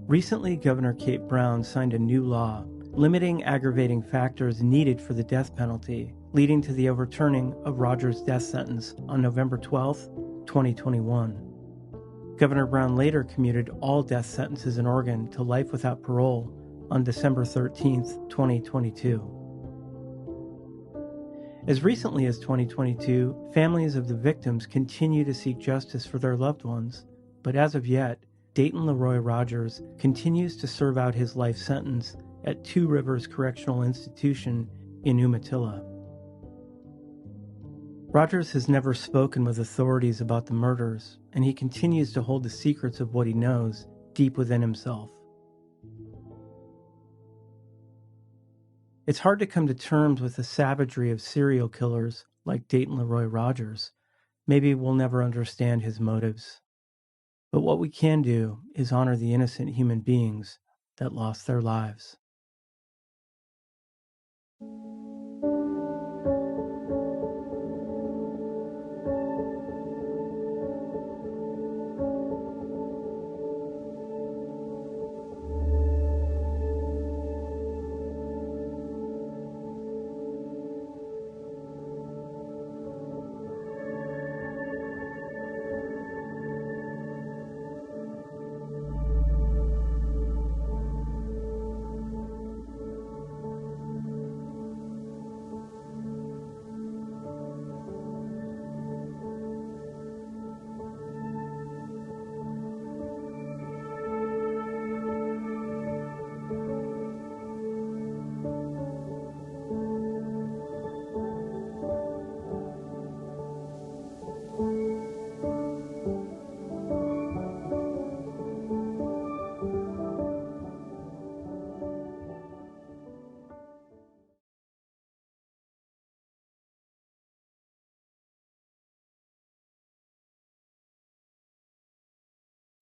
Recently, Governor Kate Brown signed a new law limiting aggravating factors needed for the death penalty, leading to the overturning of Rogers' death sentence on November 12, 2021. Governor Brown later commuted all death sentences in Oregon to life without parole on December 13, 2022. As recently as 2022, families of the victims continue to seek justice for their loved ones, but as of yet, Dayton Leroy Rogers continues to serve out his life sentence at Two Rivers Correctional Institution in Umatilla. Rogers has never spoken with authorities about the murders, and he continues to hold the secrets of what he knows deep within himself. It's hard to come to terms with the savagery of serial killers like Dayton Leroy Rogers. Maybe we'll never understand his motives. But what we can do is honor the innocent human beings that lost their lives.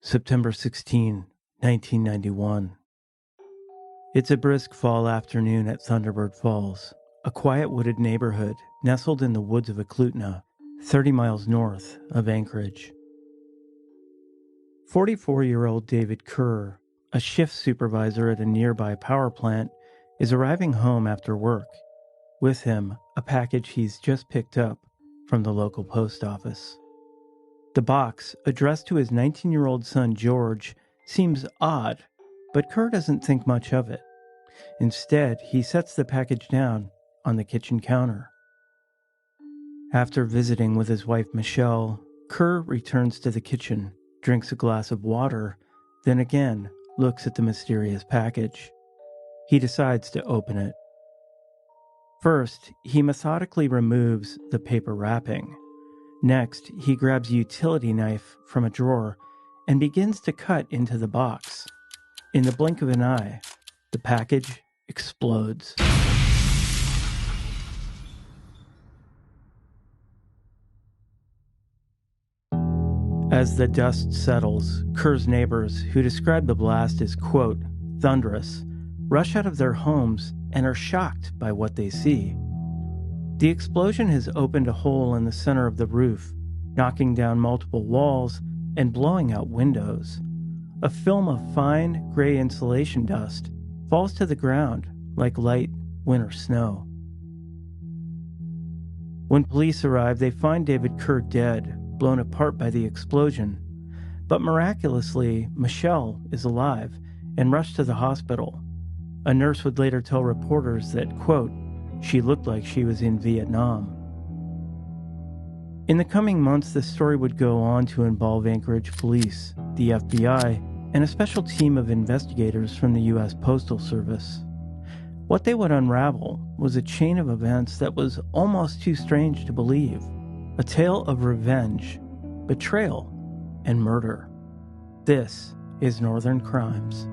September 16, 1991. It's a brisk fall afternoon at Thunderbird Falls, a quiet wooded neighborhood nestled in the woods of Eklutna, 30 miles north of Anchorage. 44-year-old David Kerr, a shift supervisor at a nearby power plant, is arriving home after work. With him, a package he's just picked up from the local post office. The box, addressed to his 19-year-old son George, seems odd, but Kerr doesn't think much of it. Instead, he sets the package down on the kitchen counter. After visiting with his wife Michelle, Kerr returns to the kitchen, drinks a glass of water, then again looks at the mysterious package. He decides to open it. First, he methodically removes the paper wrapping. Next, he grabs a utility knife from a drawer and begins to cut into the box. In the blink of an eye, the package explodes. As the dust settles, Kerr's neighbors, who describe the blast as, quote, thunderous, rush out of their homes and are shocked by what they see. The explosion has opened a hole in the center of the roof, knocking down multiple walls and blowing out windows. A film of fine, gray insulation dust falls to the ground like light winter snow. When police arrive, they find David Kerr dead, blown apart by the explosion. But miraculously, Michelle is alive and rushed to the hospital. A nurse would later tell reporters that, quote, she looked like she was in Vietnam. In the coming months, the story would go on to involve Anchorage police, the FBI, and a special team of investigators from the U.S. Postal Service. What they would unravel was a chain of events that was almost too strange to believe. A tale of revenge, betrayal, and murder. This is Northern Crimes.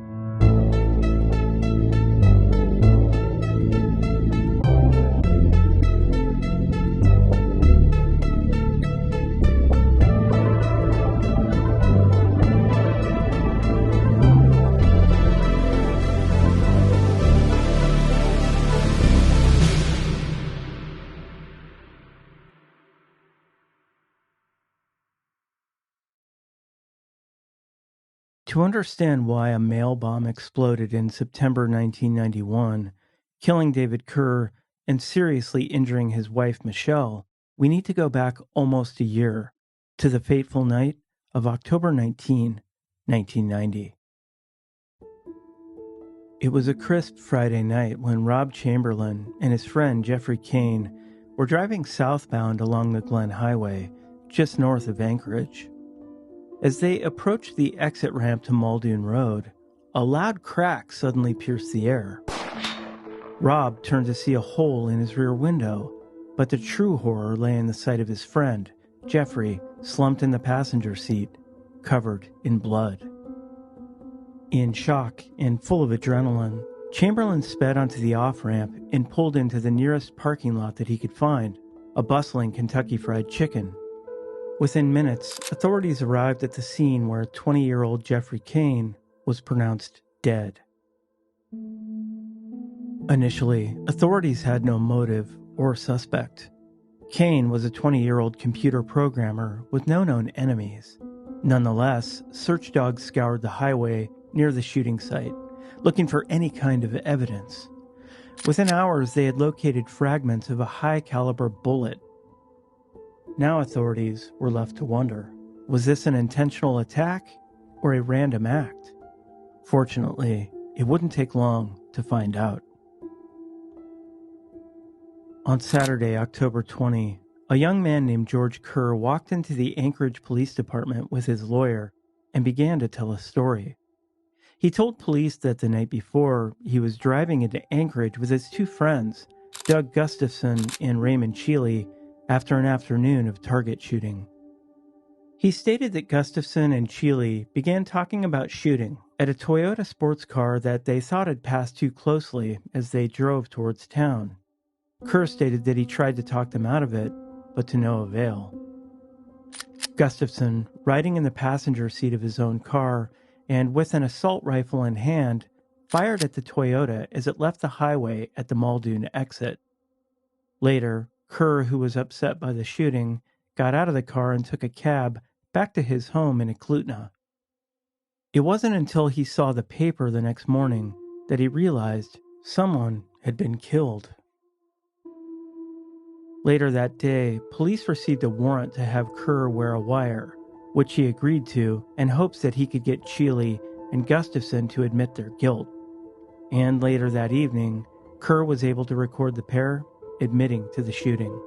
To understand why a mail bomb exploded in September 1991, killing David Kerr and seriously injuring his wife Michelle, we need to go back almost a year, to the fateful night of October 19, 1990. It was a crisp Friday night when Rob Chamberlain and his friend Jeffrey Kane were driving southbound along the Glen Highway, just north of Anchorage. As they approached the exit ramp to Muldoon Road, a loud crack suddenly pierced the air. Rob turned to see a hole in his rear window, but the true horror lay in the sight of his friend, Jeffrey, slumped in the passenger seat, covered in blood. In shock and full of adrenaline, Chamberlain sped onto the off-ramp and pulled into the nearest parking lot that he could find, a bustling Kentucky Fried Chicken. Within minutes, authorities arrived at the scene where 20-year-old Jeffrey Kane was pronounced dead. Initially, authorities had no motive or suspect. Kane was a 20-year-old computer programmer with no known enemies. Nonetheless, search dogs scoured the highway near the shooting site, looking for any kind of evidence. Within hours, they had located fragments of a high-caliber bullet. Now authorities were left to wonder, was this an intentional attack or a random act? Fortunately, it wouldn't take long to find out. On Saturday, October 20, a young man named George Kerr walked into the Anchorage Police Department with his lawyer and began to tell a story. He told police that the night before, he was driving into Anchorage with his two friends, Doug Gustafson and Raymond Cheeley, after an afternoon of target shooting. He stated that Gustafson and Cheeley began talking about shooting at a Toyota sports car that they thought had passed too closely as they drove towards town. Kerr stated that he tried to talk them out of it, but to no avail. Gustafson, riding in the passenger seat of his own car and with an assault rifle in hand, fired at the Toyota as it left the highway at the Muldoon exit. Later, Kerr, who was upset by the shooting, got out of the car and took a cab back to his home in Eklutna. It wasn't until he saw the paper the next morning that he realized someone had been killed. Later that day, police received a warrant to have Kerr wear a wire, which he agreed to in hopes that he could get Sheely and Gustafson to admit their guilt. And later that evening, Kerr was able to record the pair admitting to the shooting.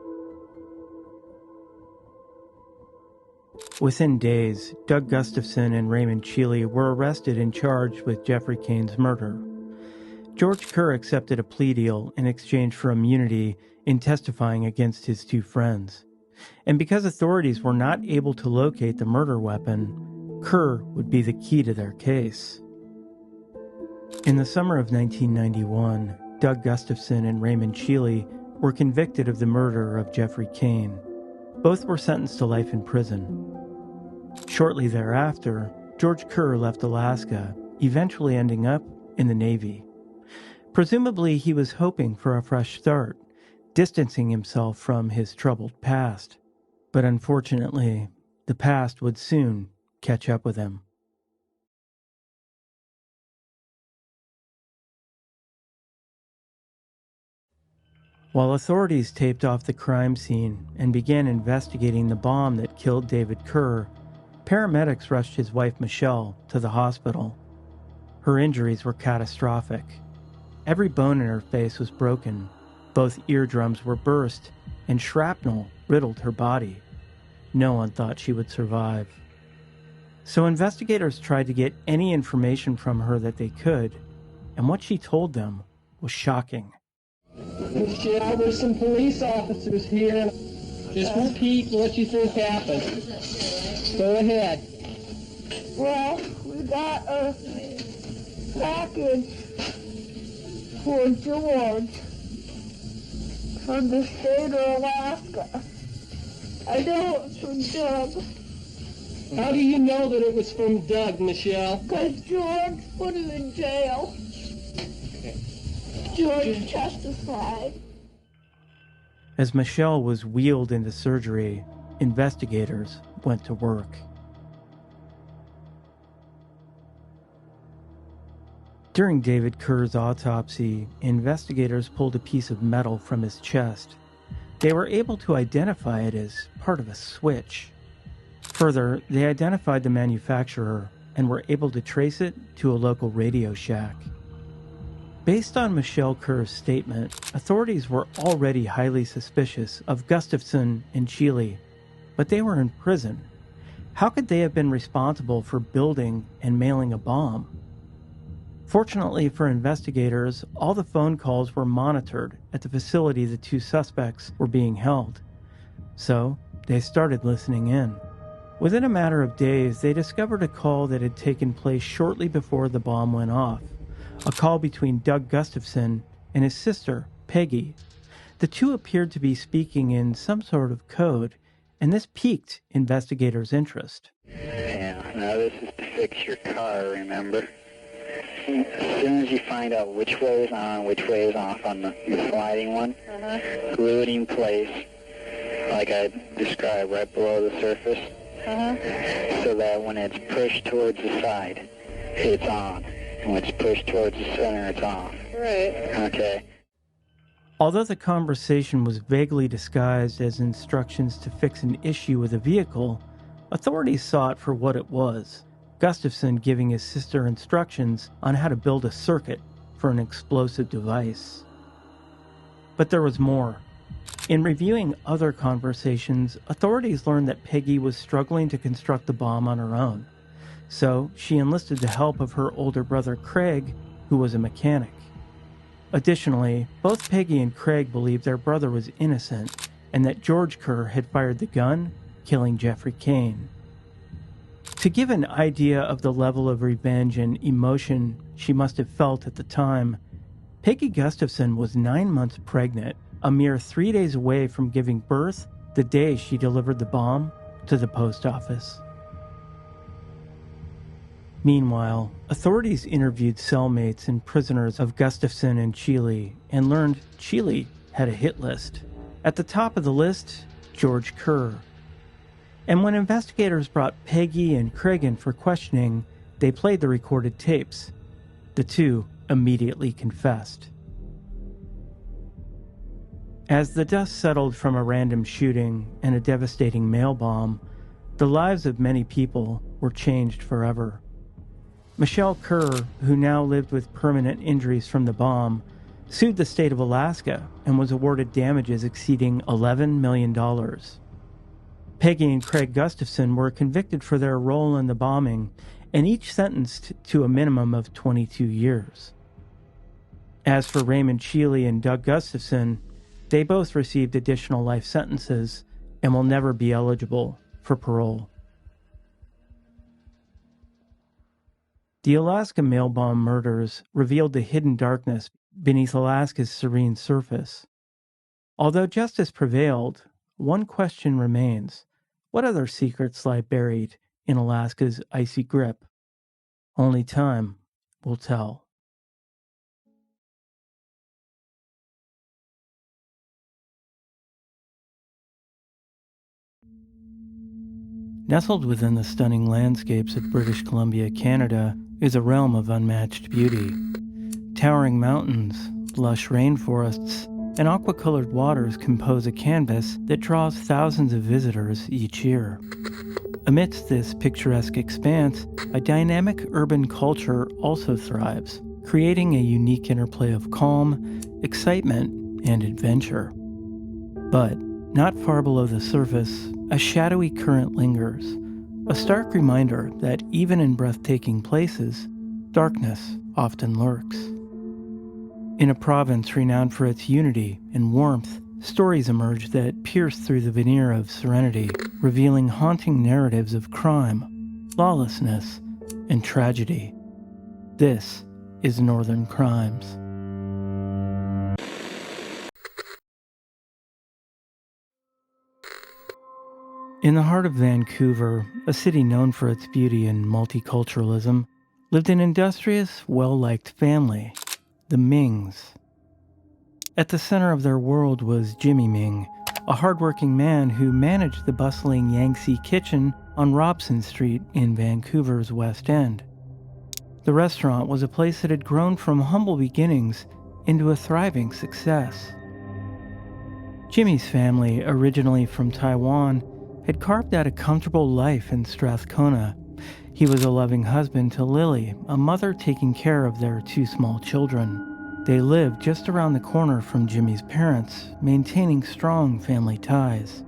Within days, Doug Gustafson and Raymond Sheely were arrested and charged with Jeffrey Kane's murder. George Kerr accepted a plea deal in exchange for immunity in testifying against his two friends. And because authorities were not able to locate the murder weapon, Kerr would be the key to their case. In the summer of 1991, Doug Gustafson and Raymond Sheely were convicted of the murder of Jeffrey Kane. Both were sentenced to life in prison. Shortly thereafter, George Kerr left Alaska, eventually ending up in the Navy. Presumably, he was hoping for a fresh start, distancing himself from his troubled past. But unfortunately, the past would soon catch up with him. While authorities taped off the crime scene and began investigating the bomb that killed David Kerr, paramedics rushed his wife Michelle to the hospital. Her injuries were catastrophic. Every bone in her face was broken, both eardrums were burst, and shrapnel riddled her body. No one thought she would survive. So investigators tried to get any information from her that they could, and what she told them was shocking. Michelle, there's some police officers here. Just repeat what you think happened. Go ahead. Well, we got a package for George from the state of Alaska. I know it's from Doug. How do you know that it was from Doug, Michelle? Because George put him in jail. George testified. As Michelle was wheeled into surgery, investigators went to work. During David Kerr's autopsy, investigators pulled a piece of metal from his chest. They were able to identify it as part of a switch. Further, they identified the manufacturer and were able to trace it to a local Radio Shack. Based on Michelle Kerr's statement, authorities were already highly suspicious of Gustafson and Sheely, but they were in prison. How could they have been responsible for building and mailing a bomb? Fortunately for investigators, all the phone calls were monitored at the facility the two suspects were being held. So, they started listening in. Within a matter of days, they discovered a call that had taken place shortly before the bomb went off. A call between Doug Gustafson and his sister, Peggy. The two appeared to be speaking in some sort of code, and this piqued investigators' interest. Yeah, now this is to fix your car, remember? As soon as you find out which way is on, which way is off on the sliding one, glue it in place, like I described, right below the surface, so that when it's pushed towards the side, it's on. And when it's pushed towards the center, it's off. Right. Okay. Although the conversation was vaguely disguised as instructions to fix an issue with a vehicle, authorities saw it for what it was. Gustafson giving his sister instructions on how to build a circuit for an explosive device. But there was more. In reviewing other conversations, authorities learned that Peggy was struggling to construct the bomb on her own. So she enlisted the help of her older brother Craig, who was a mechanic. Additionally, both Peggy and Craig believed their brother was innocent and that George Kerr had fired the gun, killing Jeffrey Kane. To give an idea of the level of revenge and emotion she must have felt at the time, Peggy Gustafson was 9 months pregnant, a mere 3 days away from giving birth the day she delivered the bomb to the post office. Meanwhile, authorities interviewed cellmates and prisoners of Gustafson and Chile and learned Chile had a hit list. At the top of the list, George Kerr. And when investigators brought Peggy and Craig in for questioning, they played the recorded tapes. The two immediately confessed. As the dust settled from a random shooting and a devastating mail bomb, the lives of many people were changed forever. Michelle Kerr, who now lived with permanent injuries from the bomb, sued the state of Alaska and was awarded damages exceeding $11 million. Peggy and Craig Gustafson were convicted for their role in the bombing and each sentenced to a minimum of 22 years. As for Raymond Chile and Doug Gustafson, they both received additional life sentences and will never be eligible for parole. The Alaska mail bomb murders revealed the hidden darkness beneath Alaska's serene surface. Although justice prevailed, one question remains. What other secrets lie buried in Alaska's icy grip? Only time will tell. Nestled within the stunning landscapes of British Columbia, Canada, is a realm of unmatched beauty. Towering mountains, lush rainforests, and aqua-colored waters compose a canvas that draws thousands of visitors each year. Amidst this picturesque expanse, a dynamic urban culture also thrives, creating a unique interplay of calm, excitement, and adventure. But not far below the surface, a shadowy current lingers, a stark reminder that even in breathtaking places, darkness often lurks. In a province renowned for its unity and warmth, stories emerge that pierce through the veneer of serenity, revealing haunting narratives of crime, lawlessness, and tragedy. This is Northern Crimes. In the heart of Vancouver, a city known for its beauty and multiculturalism, lived an industrious, well-liked family, the Mings. At the center of their world was Jimmy Ming, a hardworking man who managed the bustling Yangtze kitchen on Robson Street in Vancouver's West End. The restaurant was a place that had grown from humble beginnings into a thriving success. Jimmy's family, originally from Taiwan, had carved out a comfortable life in Strathcona. He was a loving husband to Lily, a mother taking care of their two small children. They lived just around the corner from Jimmy's parents, maintaining strong family ties.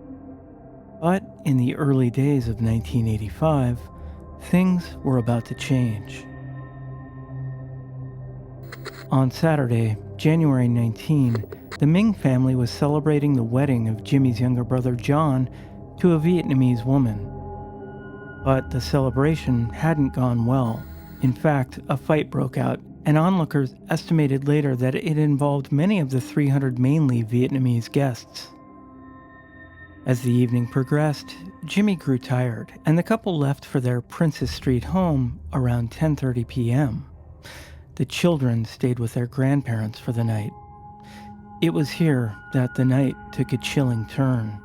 But in the early days of 1985, things were about to change. On Saturday, January 19, the Ming family was celebrating the wedding of Jimmy's younger brother John to a Vietnamese woman. But the celebration hadn't gone well. In fact, a fight broke out, and onlookers estimated later that it involved many of the 300 mainly Vietnamese guests. As the evening progressed, Jimmy grew tired, and the couple left for their Princess Street home around 10:30 p.m. The children stayed with their grandparents for the night. It was here that the night took a chilling turn.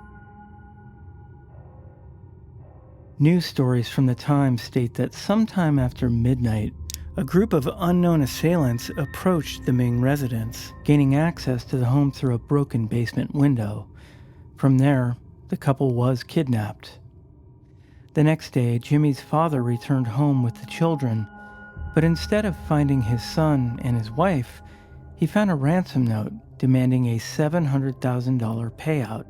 News stories from the time state that sometime after midnight, a group of unknown assailants approached the Ming residence, gaining access to the home through a broken basement window. From there, the couple was kidnapped. The next day, Jimmy's father returned home with the children, but instead of finding his son and his wife, he found a ransom note demanding a $700,000 payout.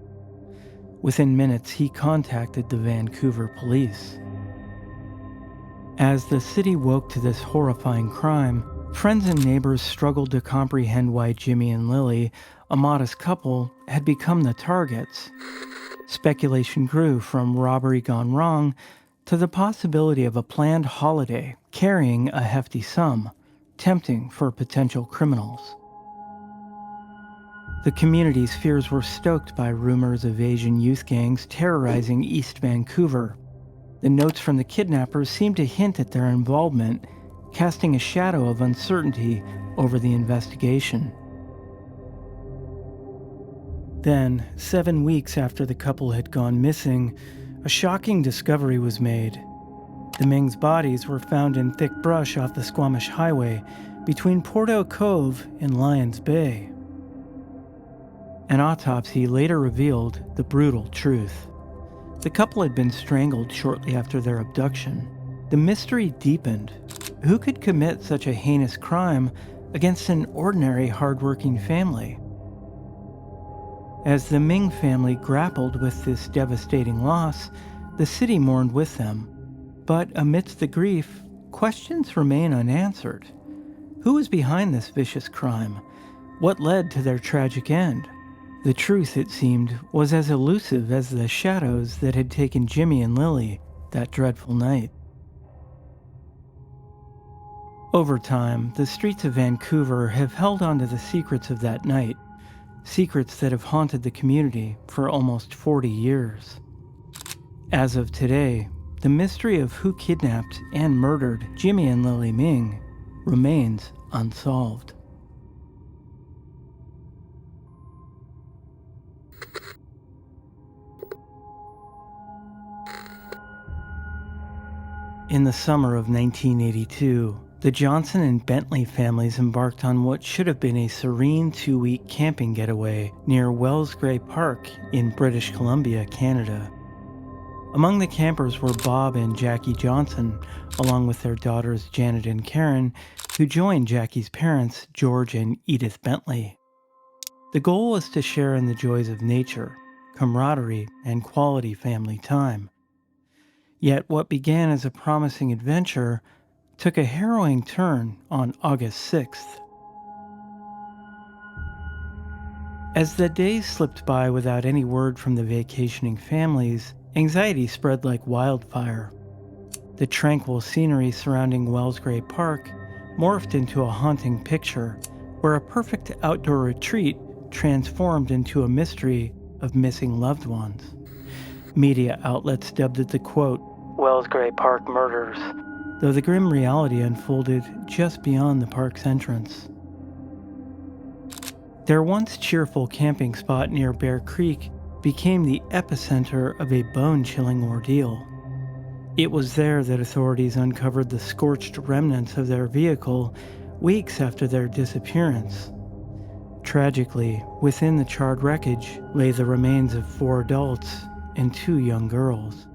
Within minutes, he contacted the Vancouver police. As the city woke to this horrifying crime, friends and neighbors struggled to comprehend why Jimmy and Lily, a modest couple, had become the targets. Speculation grew from robbery gone wrong to the possibility of a planned holiday carrying a hefty sum, tempting for potential criminals. The community's fears were stoked by rumors of Asian youth gangs terrorizing East Vancouver. The notes from the kidnappers seemed to hint at their involvement, casting a shadow of uncertainty over the investigation. Then, 7 weeks after the couple had gone missing, a shocking discovery was made. The Ming's bodies were found in thick brush off the Squamish Highway between Porto Cove and Lions Bay. An autopsy later revealed the brutal truth. The couple had been strangled shortly after their abduction. The mystery deepened. Who could commit such a heinous crime against an ordinary, hardworking family? As the Ming family grappled with this devastating loss, the city mourned with them. But amidst the grief, questions remain unanswered. Who was behind this vicious crime? What led to their tragic end? The truth, it seemed, was as elusive as the shadows that had taken Jimmy and Lily that dreadful night. Over time, the streets of Vancouver have held on to the secrets of that night, secrets that have haunted the community for almost 40 years. As of today, the mystery of who kidnapped and murdered Jimmy and Lily Ming remains unsolved. In the summer of 1982, the Johnson and Bentley families embarked on what should have been a serene 2-week camping getaway near Wellsgrey Park in British Columbia, Canada. Among the campers were Bob and Jackie Johnson, along with their daughters Janet and Karen, who joined Jackie's parents, George and Edith Bentley. The goal was to share in the joys of nature, camaraderie, and quality family time. Yet what began as a promising adventure took a harrowing turn on August 6th. As the days slipped by without any word from the vacationing families, anxiety spread like wildfire. The tranquil scenery surrounding Wellsgrey Park morphed into a haunting picture where a perfect outdoor retreat transformed into a mystery of missing loved ones. Media outlets dubbed it the, quote, Wellsgrey Park Murders, though the grim reality unfolded just beyond the park's entrance. Their once cheerful camping spot near Bear Creek became the epicenter of a bone-chilling ordeal. It was there that authorities uncovered the scorched remnants of their vehicle weeks after their disappearance. Tragically, within the charred wreckage lay the remains of 4 adults and 2 young girls.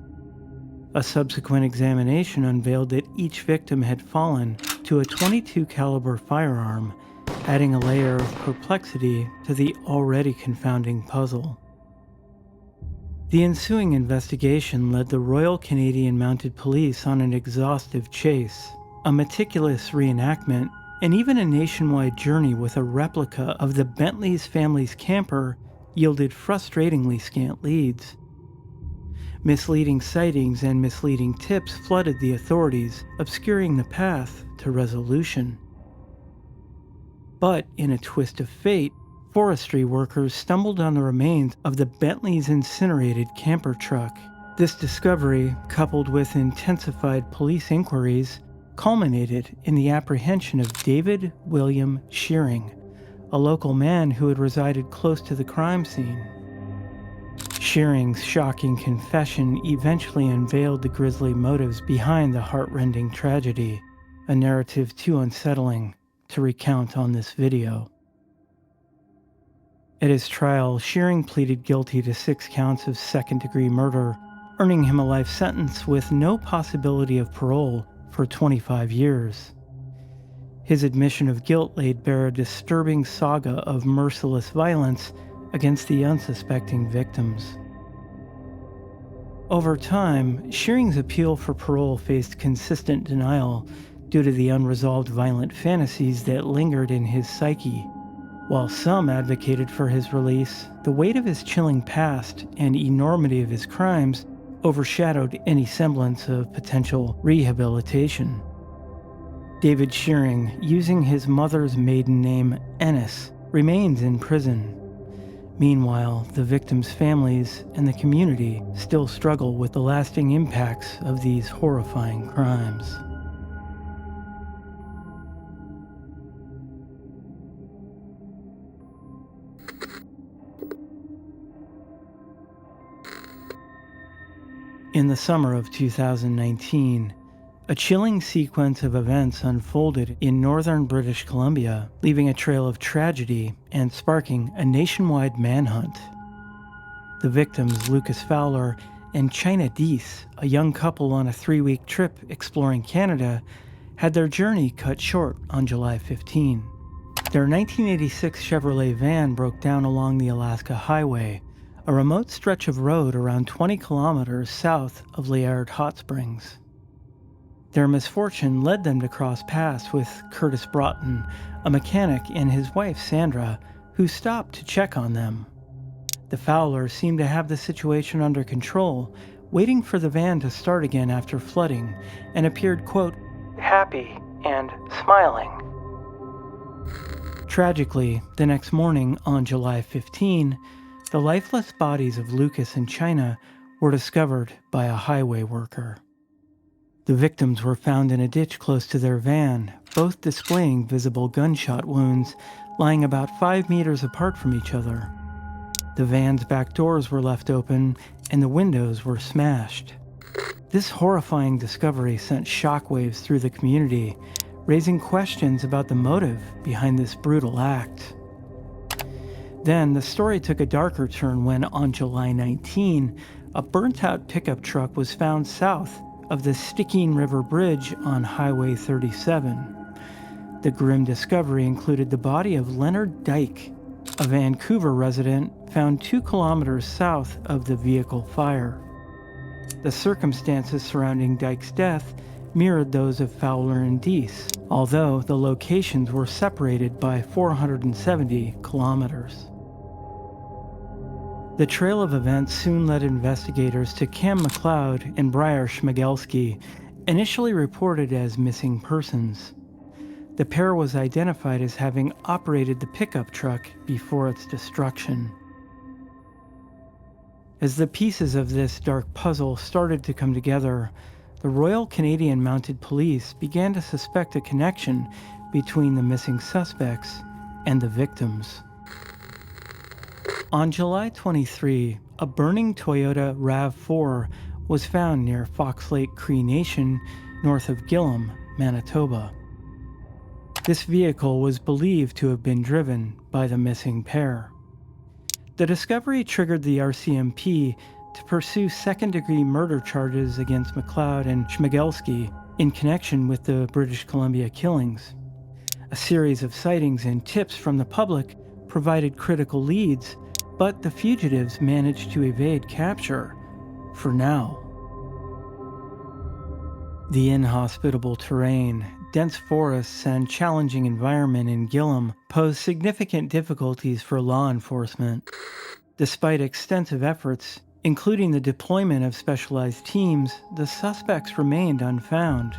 A subsequent examination unveiled that each victim had fallen to a .22 caliber firearm, adding a layer of perplexity to the already confounding puzzle. The ensuing investigation led the Royal Canadian Mounted Police on an exhaustive chase, a meticulous reenactment, and even a nationwide journey with a replica of the Bentley's family's camper yielded frustratingly scant leads. Misleading sightings and misleading tips flooded the authorities, obscuring the path to resolution. But in a twist of fate, forestry workers stumbled on the remains of the Bentley's incinerated camper truck. This discovery, coupled with intensified police inquiries, culminated in the apprehension of David William Shearing, a local man who had resided close to the crime scene. Shearing's shocking confession eventually unveiled the grisly motives behind the heartrending tragedy, a narrative too unsettling to recount on this video. At his trial, Shearing pleaded guilty to 6 counts of second-degree murder, earning him a life sentence with no possibility of parole for 25 years. His admission of guilt laid bare a disturbing saga of merciless violence against the unsuspecting victims. Over time, Shearing's appeal for parole faced consistent denial due to the unresolved violent fantasies that lingered in his psyche. While some advocated for his release, the weight of his chilling past and enormity of his crimes overshadowed any semblance of potential rehabilitation. David Shearing, using his mother's maiden name, Ennis, remains in prison. Meanwhile, the victims' families and the community still struggle with the lasting impacts of these horrifying crimes. In the summer of 2019, a chilling sequence of events unfolded in northern British Columbia, leaving a trail of tragedy and sparking a nationwide manhunt. The victims, Lucas Fowler and China Deese, a young couple on a 3-week trip exploring Canada, had their journey cut short on July 15. Their 1986 Chevrolet van broke down along the Alaska Highway, a remote stretch of road around 20 kilometers south of Liard Hot Springs. Their misfortune led them to cross paths with Curtis Broughton, a mechanic, and his wife Sandra, who stopped to check on them. The Fowlers seemed to have the situation under control, waiting for the van to start again after flooding, and appeared, quote, happy and smiling. Tragically, the next morning, on July 15, the lifeless bodies of Lucas and China were discovered by a highway worker. The victims were found in a ditch close to their van, both displaying visible gunshot wounds, lying about 5 meters apart from each other. The van's back doors were left open and the windows were smashed. This horrifying discovery sent shockwaves through the community, raising questions about the motive behind this brutal act. Then, the story took a darker turn when, on July 19, a burnt-out pickup truck was found south of the Stickeen River Bridge on Highway 37. The grim discovery included the body of Leonard Dyke, a Vancouver resident found 2 kilometers south of the vehicle fire. The circumstances surrounding Dyke's death mirrored those of Fowler and Deese, although the locations were separated by 470 kilometers. The trail of events soon led investigators to Cam McLeod and Briar Schmigelski, initially reported as missing persons. The pair was identified as having operated the pickup truck before its destruction. As the pieces of this dark puzzle started to come together, the Royal Canadian Mounted Police began to suspect a connection between the missing suspects and the victims. On July 23, a burning Toyota RAV4 was found near Fox Lake Cree Nation, north of Gillam, Manitoba. This vehicle was believed to have been driven by the missing pair. The discovery triggered the RCMP to pursue second-degree murder charges against McLeod and Schmigelski in connection with the British Columbia killings. A series of sightings and tips from the public provided critical leads, but the fugitives managed to evade capture, for now. The inhospitable terrain, dense forests, and challenging environment in Gillam posed significant difficulties for law enforcement. Despite extensive efforts, including the deployment of specialized teams, the suspects remained unfound.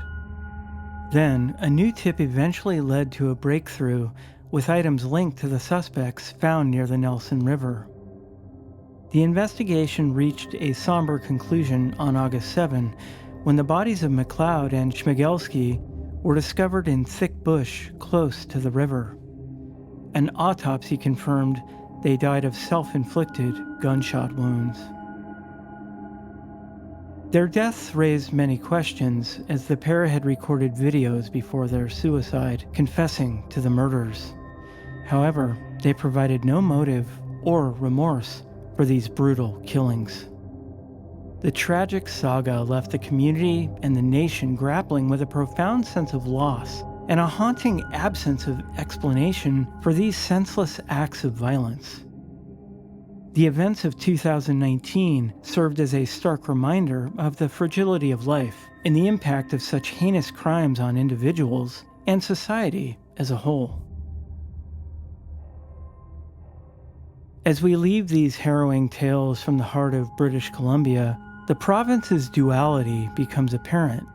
Then, a new tip eventually led to a breakthrough, with items linked to the suspects found near the Nelson River. The investigation reached a somber conclusion on August 7, when the bodies of McLeod and Schmigelski were discovered in thick bush close to the river. An autopsy confirmed they died of self-inflicted gunshot wounds. Their deaths raised many questions, as the pair had recorded videos before their suicide confessing to the murders. However, they provided no motive or remorse for these brutal killings. The tragic saga left the community and the nation grappling with a profound sense of loss and a haunting absence of explanation for these senseless acts of violence. The events of 2019 served as a stark reminder of the fragility of life and the impact of such heinous crimes on individuals and society as a whole. As we leave these harrowing tales from the heart of British Columbia, the province's duality becomes apparent.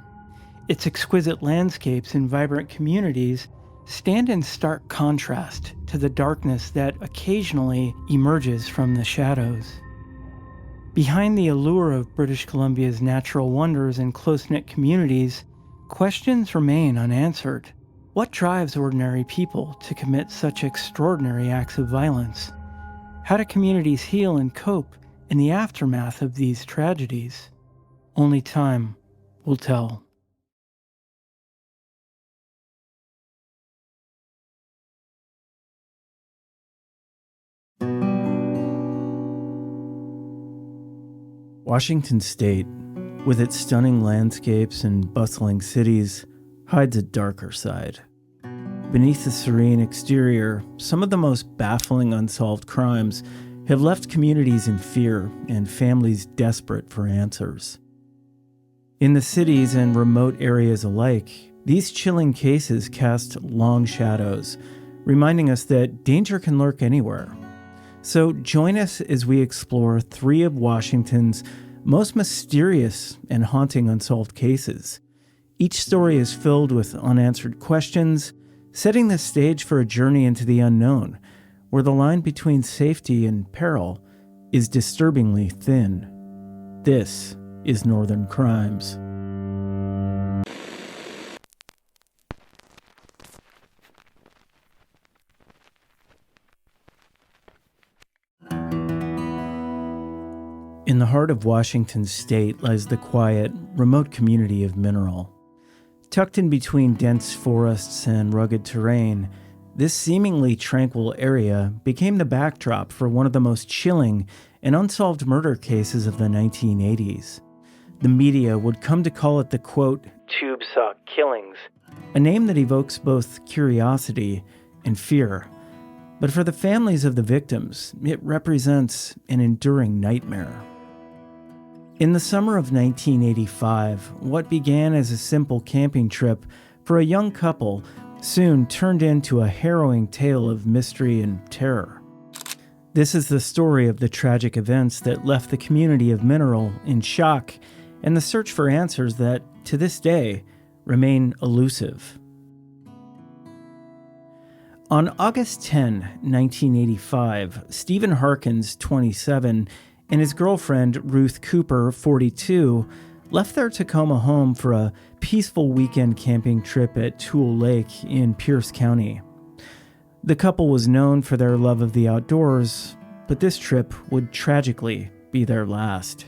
Its exquisite landscapes and vibrant communities stand in stark contrast to the darkness that occasionally emerges from the shadows. Behind the allure of British Columbia's natural wonders and close-knit communities, questions remain unanswered. What drives ordinary people to commit such extraordinary acts of violence? How do communities heal and cope in the aftermath of these tragedies? Only time will tell. Washington State, with its stunning landscapes and bustling cities, hides a darker side. Beneath the serene exterior, some of the most baffling unsolved crimes have left communities in fear and families desperate for answers. In the cities and remote areas alike, these chilling cases cast long shadows, reminding us that danger can lurk anywhere. So join us as we explore 3 of Washington's most mysterious and haunting unsolved cases. Each story is filled with unanswered questions, setting the stage for a journey into the unknown, where the line between safety and peril is disturbingly thin. This is Northern Crimes. In the heart of Washington State lies the quiet, remote community of Mineral. Tucked in between dense forests and rugged terrain, this seemingly tranquil area became the backdrop for one of the most chilling and unsolved murder cases of the 1980s. The media would come to call it the, quote, tube sock killings, a name that evokes both curiosity and fear. But for the families of the victims, it represents an enduring nightmare. In the summer of 1985, what began as a simple camping trip for a young couple soon turned into a harrowing tale of mystery and terror. This is the story of the tragic events that left the community of Mineral in shock and the search for answers that, to this day, remain elusive. On August 10, 1985, Stephen Harkins, 27, and his girlfriend, Ruth Cooper, 42, left their Tacoma home for a peaceful weekend camping trip at Toole Lake in Pierce County. The couple was known for their love of the outdoors, but this trip would tragically be their last.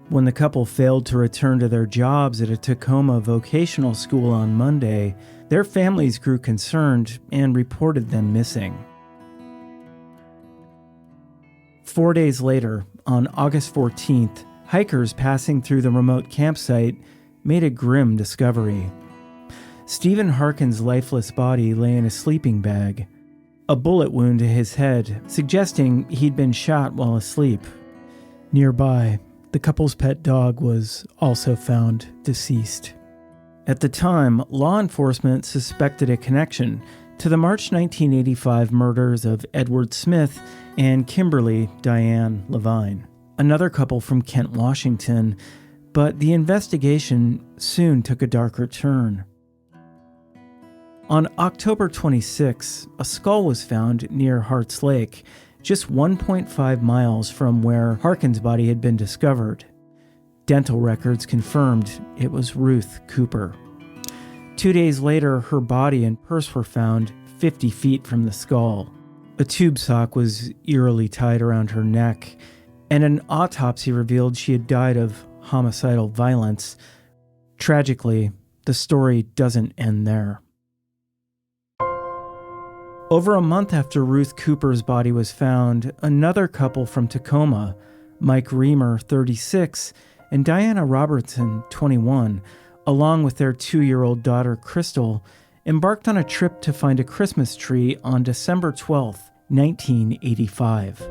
When the couple failed to return to their jobs at a Tacoma vocational school on Monday, their families grew concerned and reported them missing. 4 days later, on August 14th, hikers passing through the remote campsite made a grim discovery. Stephen Harkins' lifeless body lay in a sleeping bag, a bullet wound to his head, suggesting he'd been shot while asleep. Nearby, the couple's pet dog was also found deceased. At the time, law enforcement suspected a connection to the March 1985 murders of Edward Smith and Kimberly Diane Levine, another couple from Kent, Washington, but the investigation soon took a darker turn. On October 26, a skull was found near Harts Lake, just 1.5 miles from where Harkins' body had been discovered. Dental records confirmed it was Ruth Cooper. 2 days later, her body and purse were found 50 feet from the skull. A tube sock was eerily tied around her neck, and an autopsy revealed she had died of homicidal violence. Tragically, the story doesn't end there. Over a month after Ruth Cooper's body was found, another couple from Tacoma, Mike Reamer, 36, and Diana Robertson, 21, along with their 2-year-old daughter Crystal, embarked on a trip to find a Christmas tree on December 12, 1985.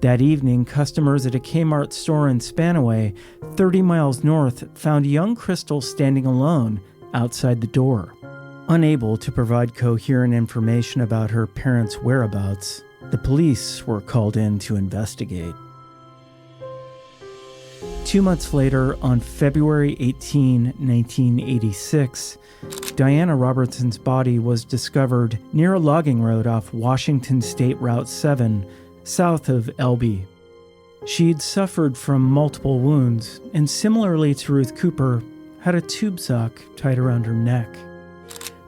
That evening, customers at a Kmart store in Spanaway, 30 miles north, found young Crystal standing alone outside the door. Unable to provide coherent information about her parents' whereabouts, the police were called in to investigate. 2 months later, on February 18, 1986, Diana Robertson's body was discovered near a logging road off Washington State Route 7, south of Elbe. She'd suffered from multiple wounds, and similarly to Ruth Cooper, had a tube sock tied around her neck.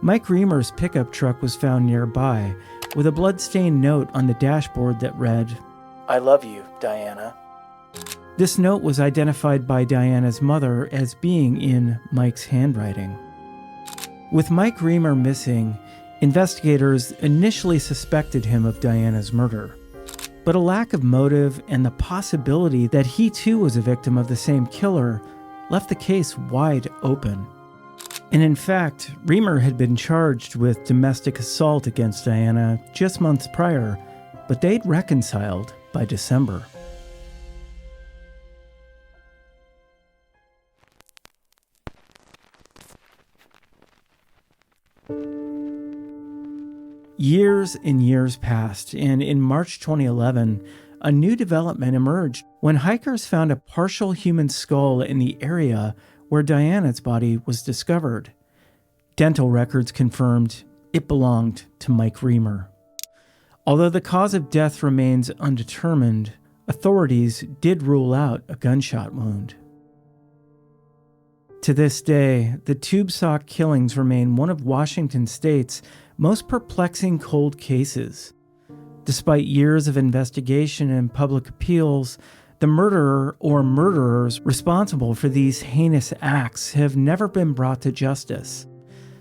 Mike Reamer's pickup truck was found nearby, with a blood-stained note on the dashboard that read, "I love you, Diana." This note was identified by Diana's mother as being in Mike's handwriting. With Mike Reamer missing, investigators initially suspected him of Diana's murder. But a lack of motive and the possibility that he too was a victim of the same killer left the case wide open. And in fact, Reamer had been charged with domestic assault against Diana just months prior, but they'd reconciled by December. Years and years passed, and in March 2011, a new development emerged when hikers found a partial human skull in the area where Diana's body was discovered. Dental records confirmed it belonged to Mike Reamer. Although the cause of death remains undetermined, authorities did rule out a gunshot wound. To this day, the tube sock killings remain one of Washington State's most perplexing cold cases. Despite years of investigation and public appeals, the murderer or murderers responsible for these heinous acts have never been brought to justice.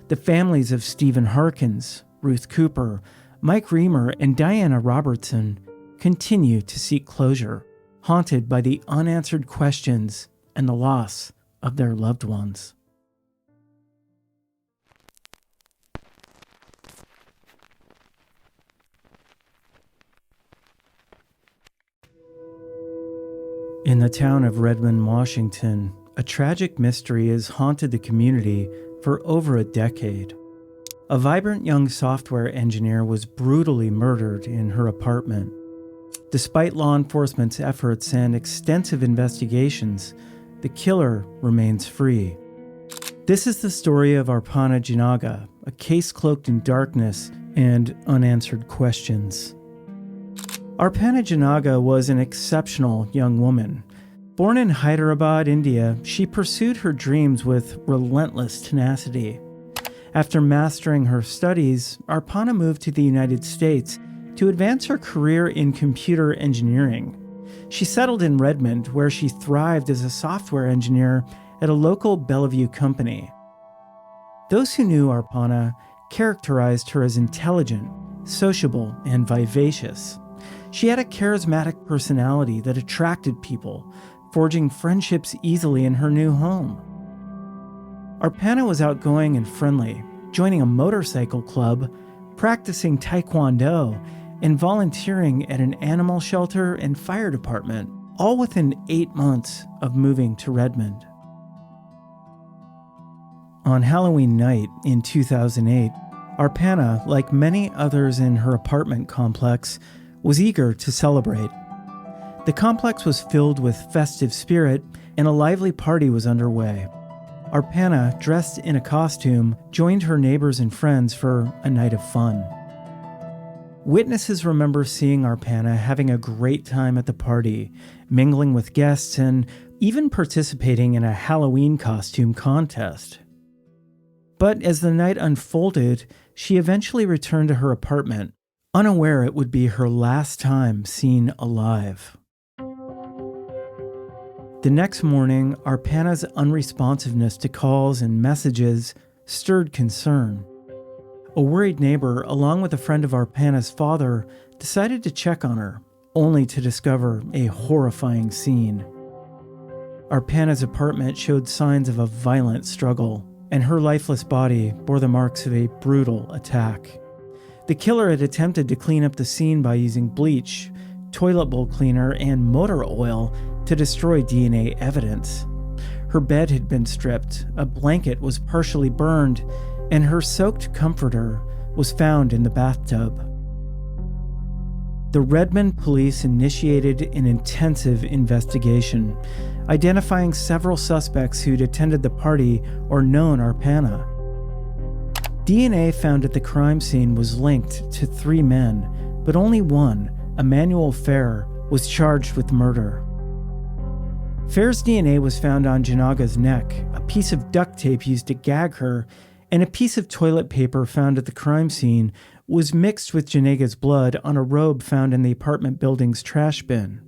The families of Stephen Harkins, Ruth Cooper, Mike Reamer, and Diana Robertson continue to seek closure, haunted by the unanswered questions and the loss of their loved ones. In the town of Redmond, Washington, a tragic mystery has haunted the community for over a decade. A vibrant young software engineer was brutally murdered in her apartment. Despite law enforcement's efforts and extensive investigations, the killer remains free. This is the story of Arpana Jinaga, a case cloaked in darkness and unanswered questions. Arpana Jinaga was an exceptional young woman. Born in Hyderabad, India, she pursued her dreams with relentless tenacity. After mastering her studies, Arpana moved to the United States to advance her career in computer engineering. She settled in Redmond, where she thrived as a software engineer at a local Bellevue company. Those who knew Arpana characterized her as intelligent, sociable, and vivacious. She had a charismatic personality that attracted people, forging friendships easily in her new home. Arpana was outgoing and friendly, joining a motorcycle club, practicing taekwondo, and volunteering at an animal shelter and fire department, all within 8 months of moving to Redmond. On Halloween night in 2008, Arpana, like many others in her apartment complex, was eager to celebrate. The complex was filled with festive spirit, and a lively party was underway. Arpana, dressed in a costume, joined her neighbors and friends for a night of fun. Witnesses remember seeing Arpana having a great time at the party, mingling with guests, and even participating in a Halloween costume contest. But as the night unfolded, she eventually returned to her apartment, unaware it would be her last time seen alive. The next morning, Arpana's unresponsiveness to calls and messages stirred concern. A worried neighbor, along with a friend of Arpana's father, decided to check on her, only to discover a horrifying scene. Arpana's apartment showed signs of a violent struggle, and her lifeless body bore the marks of a brutal attack. The killer had attempted to clean up the scene by using bleach, toilet bowl cleaner, and motor oil to destroy DNA evidence. Her bed had been stripped, a blanket was partially burned, and her soaked comforter was found in the bathtub. the Redmond police initiated an intensive investigation, identifying several suspects who'd attended the party or known Arpana. DNA found at the crime scene was linked to 3 men, but only one, Emmanuel Fair, was charged with murder. Fair's DNA was found on Janaga's neck, a piece of duct tape used to gag her, and a piece of toilet paper found at the crime scene was mixed with Janaga's blood on a robe found in the apartment building's trash bin.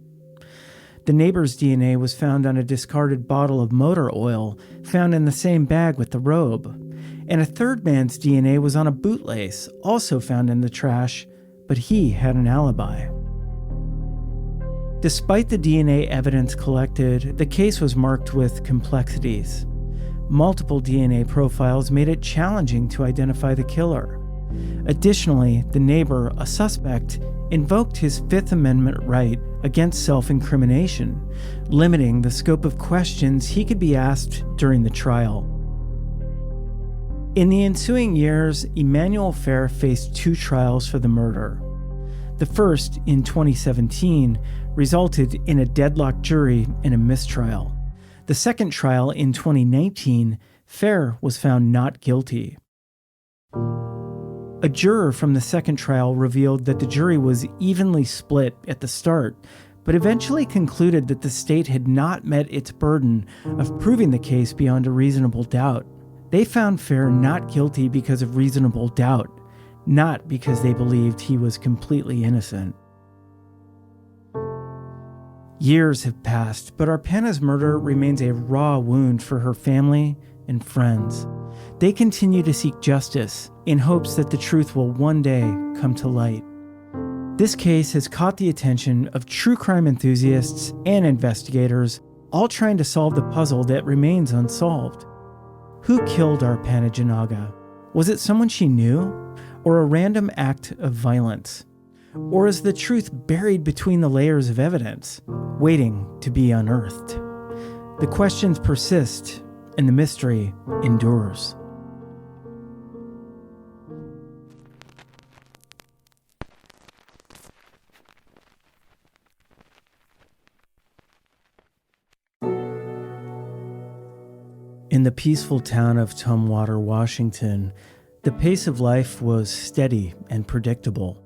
The neighbor's DNA was found on a discarded bottle of motor oil found in the same bag with the robe, and a third man's DNA was on a bootlace, also found in the trash, but he had an alibi. Despite the DNA evidence collected, the case was marked with complexities. Multiple DNA profiles made it challenging to identify the killer. Additionally, the neighbor, a suspect, invoked his Fifth Amendment right against self-incrimination, limiting the scope of questions he could be asked during the trial. In the ensuing years, Emmanuel Fair faced 2 trials for the murder. The first, in 2017, resulted in a deadlocked jury and a mistrial. The second trial, in 2019, Fair was found not guilty. A juror from the second trial revealed that the jury was evenly split at the start, but eventually concluded that the state had not met its burden of proving the case beyond a reasonable doubt. They found Fair not guilty because of reasonable doubt, not because they believed he was completely innocent. Years have passed, but Arpana's murder remains a raw wound for her family and friends. They continue to seek justice in hopes that the truth will one day come to light. This case has caught the attention of true crime enthusiasts and investigators, all trying to solve the puzzle that remains unsolved. Who killed Arpana Janaga? Was it someone she knew, or a random act of violence? Or is the truth buried between the layers of evidence, waiting to be unearthed? The questions persist, and the mystery endures. In the peaceful town of Tumwater, Washington, the pace of life was steady and predictable.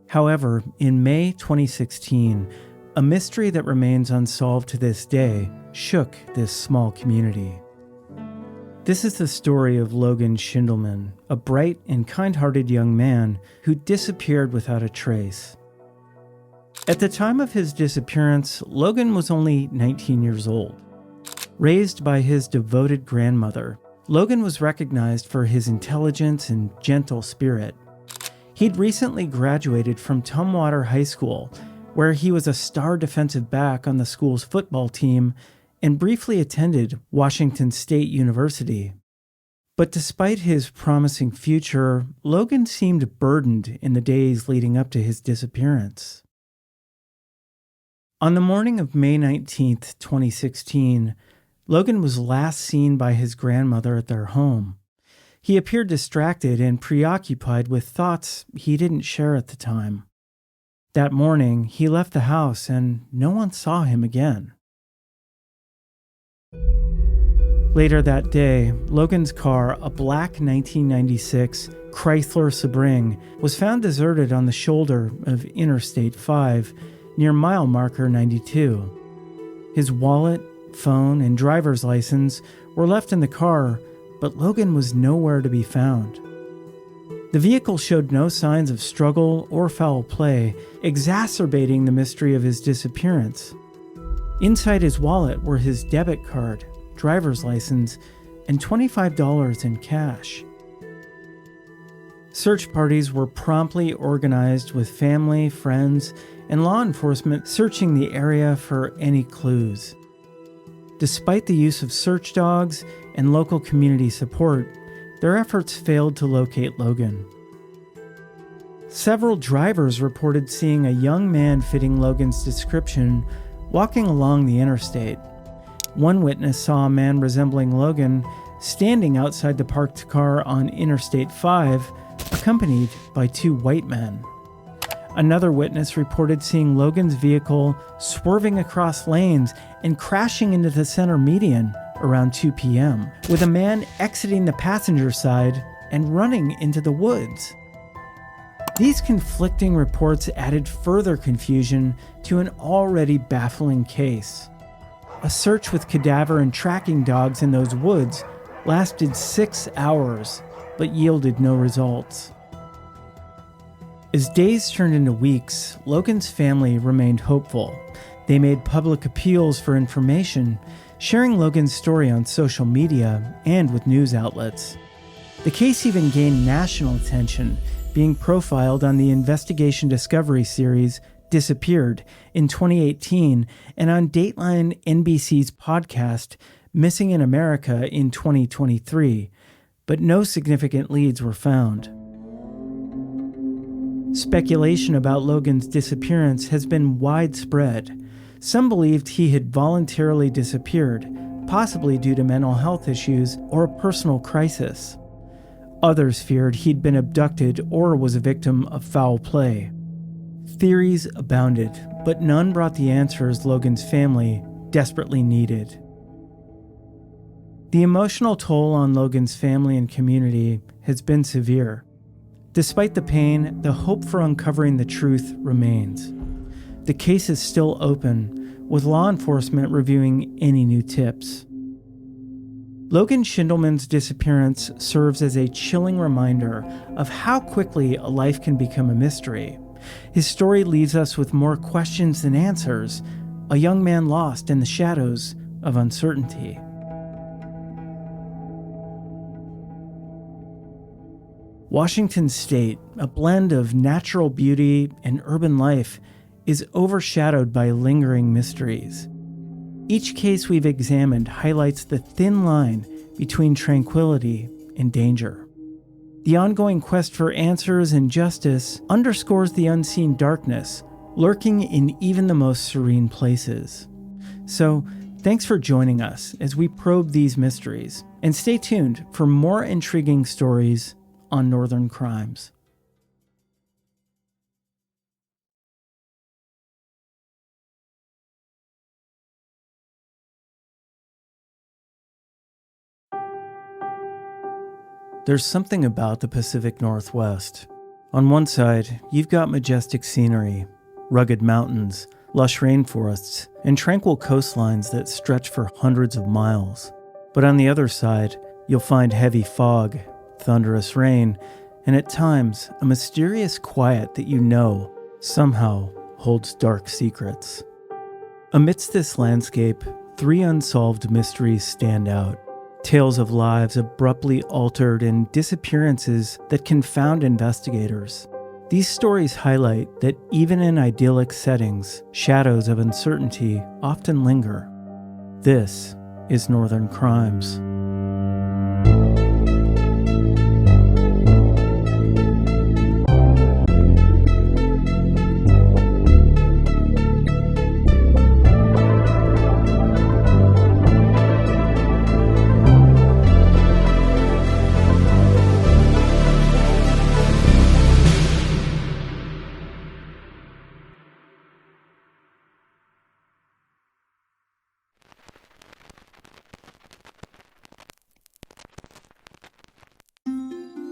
However, in May 2016, a mystery that remains unsolved to this day shook this small community. This is the story of Logan Schindelman, a bright and kind-hearted young man who disappeared without a trace. At the time of his disappearance, Logan was only 19 years old. Raised by his devoted grandmother, Logan was recognized for his intelligence and gentle spirit. He'd recently graduated from Tumwater High School, where he was a star defensive back on the school's football team, and briefly attended Washington State University. But despite his promising future, Logan seemed burdened in the days leading up to his disappearance. On the morning of May 19, 2016, Logan was last seen by his grandmother at their home. He appeared distracted and preoccupied with thoughts he didn't share at the time. That morning, he left the house and no one saw him again. Later that day, Logan's car, a black 1996 Chrysler Sebring, was found deserted on the shoulder of Interstate 5 near mile marker 92. His wallet, phone, and driver's license were left in the car, but Logan was nowhere to be found. The vehicle showed no signs of struggle or foul play, exacerbating the mystery of his disappearance. Inside his wallet were his debit card, driver's license, and $25 in cash. Search parties were promptly organized with family, friends, and law enforcement searching the area for any clues. Despite the use of search dogs and local community support, their efforts failed to locate Logan. Several drivers reported seeing a young man fitting Logan's description walking along the interstate. One witness saw a man resembling Logan standing outside the parked car on Interstate 5, accompanied by 2 white men. Another witness reported seeing Logan's vehicle swerving across lanes and crashing into the center median around 2 p.m., with a man exiting the passenger side and running into the woods. These conflicting reports added further confusion to an already baffling case. A search with cadaver and tracking dogs in those woods lasted 6 hours, but yielded no results. As days turned into weeks, Logan's family remained hopeful. They made public appeals for information, sharing Logan's story on social media and with news outlets. The case even gained national attention, being profiled on the investigation discovery series Disappeared in 2018 and on Dateline NBC's podcast Missing in America in 2023, but no significant leads were found. Speculation about Logan's disappearance has been widespread. Some believed he had voluntarily disappeared, possibly due to mental health issues or a personal crisis. Others feared he'd been abducted or was a victim of foul play. Theories abounded, but none brought the answers Logan's family desperately needed. The emotional toll on Logan's family and community has been severe. Despite the pain, the hope for uncovering the truth remains. The case is still open, with law enforcement reviewing any new tips. Logan Schindelman's disappearance serves as a chilling reminder of how quickly a life can become a mystery. His story leaves us with more questions than answers, a young man lost in the shadows of uncertainty. Washington State, a blend of natural beauty and urban life, is overshadowed by lingering mysteries. Each case we've examined highlights the thin line between tranquility and danger. The ongoing quest for answers and justice underscores the unseen darkness lurking in even the most serene places. So, thanks for joining us as we probe these mysteries, and stay tuned for more intriguing stories on Northern Crimes. There's something about the Pacific Northwest. On one side, you've got majestic scenery, rugged mountains, lush rainforests, and tranquil coastlines that stretch for hundreds of miles. But on the other side, you'll find heavy fog, thunderous rain, and at times, a mysterious quiet that you know somehow holds dark secrets. Amidst this landscape, 3 unsolved mysteries stand out. Tales of lives abruptly altered and disappearances that confound investigators. These stories highlight that even in idyllic settings, shadows of uncertainty often linger. This is Northern Crimes.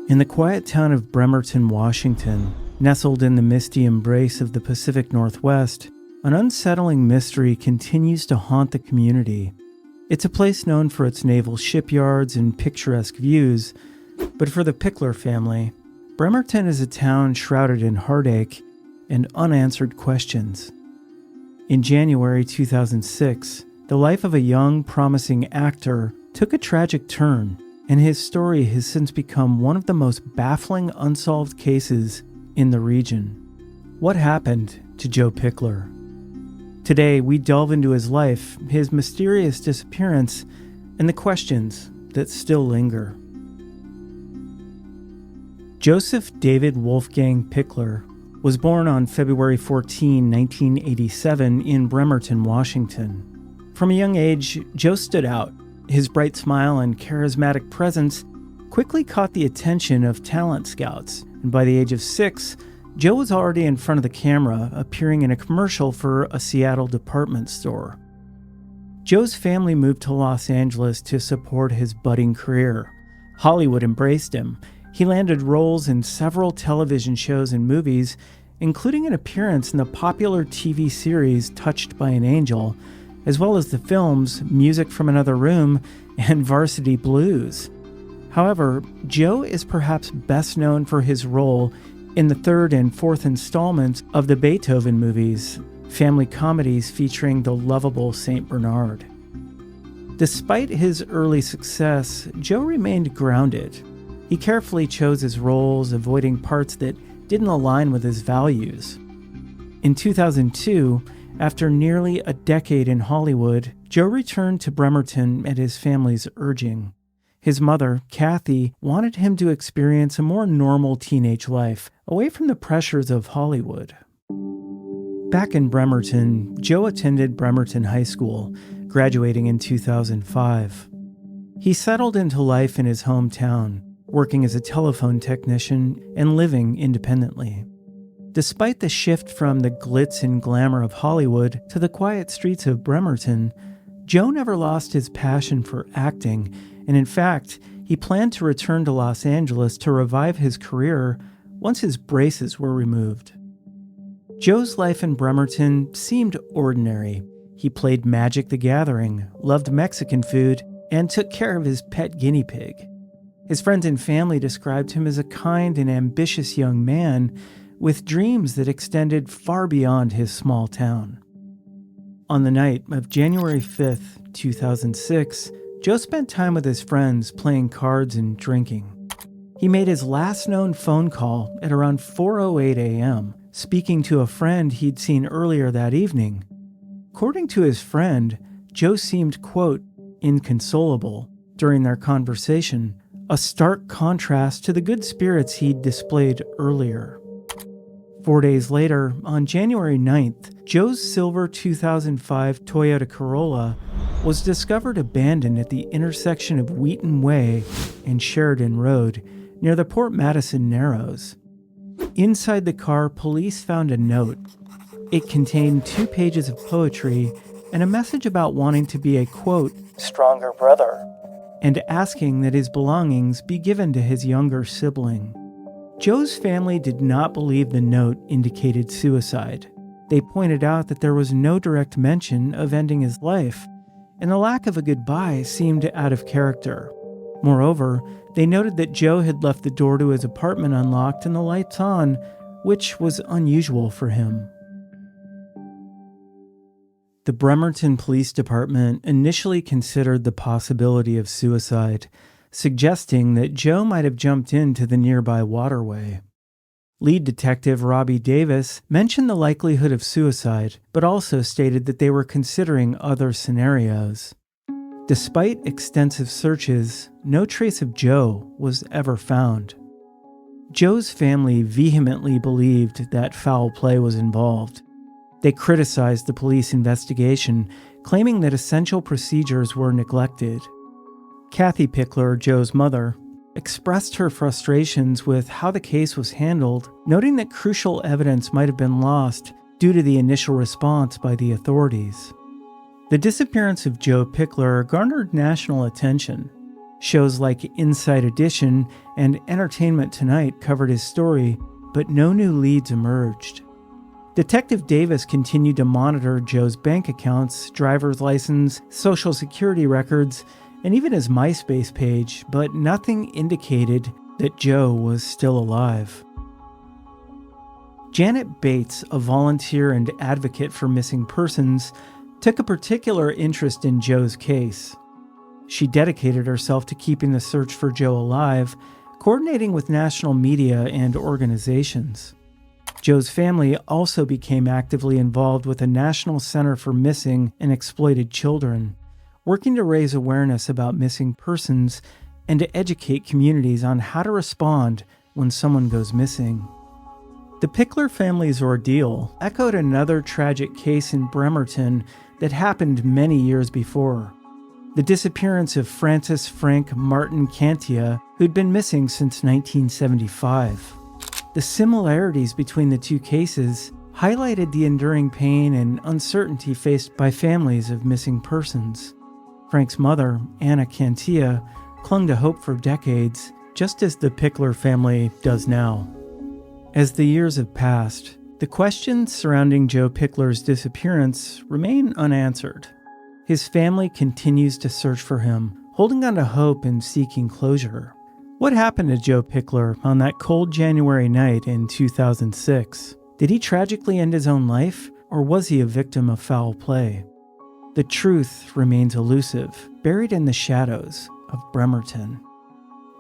In the quiet town of Bremerton, Washington, nestled in the misty embrace of the Pacific Northwest, an unsettling mystery continues to haunt the community. It's a place known for its naval shipyards and picturesque views, but for the Pickler family, Bremerton is a town shrouded in heartache and unanswered questions. In January 2006, the life of a young, promising actor took a tragic turn, and his story has since become one of the most baffling unsolved cases in the region. What happened to Joe Pickler? Today, we delve into his life, his mysterious disappearance, and the questions that still linger. Joseph David Wolfgang Pickler was born on February 14, 1987 in Bremerton, Washington. From a young age, Joe stood out. His bright smile and charismatic presence quickly caught the attention of talent scouts, and by the age of 6, Joe was already in front of the camera, appearing in a commercial for a Seattle department store. Joe's family moved to Los Angeles to support his budding career. Hollywood embraced him. He landed roles in several television shows and movies, including an appearance in the popular TV series Touched by an Angel, as well as the films Music from Another Room and Varsity Blues. However, Joe is perhaps best known for his role in the third and fourth installments of the Beethoven movies, family comedies featuring the lovable St. Bernard. Despite his early success, Joe remained grounded. He carefully chose his roles, avoiding parts that didn't align with his values. In 2002, after nearly a decade in Hollywood, Joe returned to Bremerton at his family's urging. His mother, Kathy, wanted him to experience a more normal teenage life, away from the pressures of Hollywood. Back in Bremerton, Joe attended Bremerton High School, graduating in 2005. He settled into life in his hometown, working as a telephone technician and living independently. Despite the shift from the glitz and glamour of Hollywood to the quiet streets of Bremerton, Joe never lost his passion for acting, and in fact, he planned to return to Los Angeles to revive his career once his braces were removed. Joe's life in Bremerton seemed ordinary. He played Magic the Gathering, loved Mexican food, and took care of his pet guinea pig. His friends and family described him as a kind and ambitious young man with dreams that extended far beyond his small town. On the night of January 5th, 2006, Joe spent time with his friends playing cards and drinking. He made his last known phone call at around 4:08 a.m., speaking to a friend he'd seen earlier that evening. According to his friend, Joe seemed, quote, inconsolable during their conversation, a stark contrast to the good spirits he'd displayed earlier. 4 days later, on January 9th, Joe's silver 2005 Toyota Corolla was discovered abandoned at the intersection of Wheaton Way and Sheridan Road near the Port Madison Narrows. Inside the car, police found a note. It contained 2 pages of poetry and a message about wanting to be a, quote, stronger brother, and asking that his belongings be given to his younger sibling. Joe's family did not believe the note indicated suicide. They pointed out that there was no direct mention of ending his life, and the lack of a goodbye seemed out of character. Moreover, they noted that Joe had left the door to his apartment unlocked and the lights on, which was unusual for him. The Bremerton Police Department initially considered the possibility of suicide, suggesting that Joe might have jumped into the nearby waterway. Lead detective Robbie Davis mentioned the likelihood of suicide, but also stated that they were considering other scenarios. Despite extensive searches, no trace of Joe was ever found. Joe's family vehemently believed that foul play was involved. They criticized the police investigation, claiming that essential procedures were neglected. Kathy Pickler, Joe's mother, expressed her frustrations with how the case was handled, noting that crucial evidence might have been lost due to the initial response by the authorities. The disappearance of Joe Pickler garnered national attention. Shows like Inside Edition and Entertainment Tonight covered his story, but no new leads emerged. Detective Davis continued to monitor Joe's bank accounts, driver's license, social security records, and even his MySpace page, but nothing indicated that Joe was still alive. Janet Bates, a volunteer and advocate for missing persons, took a particular interest in Joe's case. She dedicated herself to keeping the search for Joe alive, coordinating with national media and organizations. Joe's family also became actively involved with the National Center for Missing and Exploited Children, working to raise awareness about missing persons and to educate communities on how to respond when someone goes missing. The Pickler family's ordeal echoed another tragic case in Bremerton that happened many years before: the disappearance of Francis Frank Martin Cantia, who'd been missing since 1975. The similarities between the two cases highlighted the enduring pain and uncertainty faced by families of missing persons. Frank's mother, Anna Cantia, clung to hope for decades, just as the Pickler family does now. As the years have passed, the questions surrounding Joe Pickler's disappearance remain unanswered. His family continues to search for him, holding on to hope and seeking closure. What happened to Joe Pickler on that cold January night in 2006? Did he tragically end his own life, or was he a victim of foul play? The truth remains elusive, buried in the shadows of Bremerton.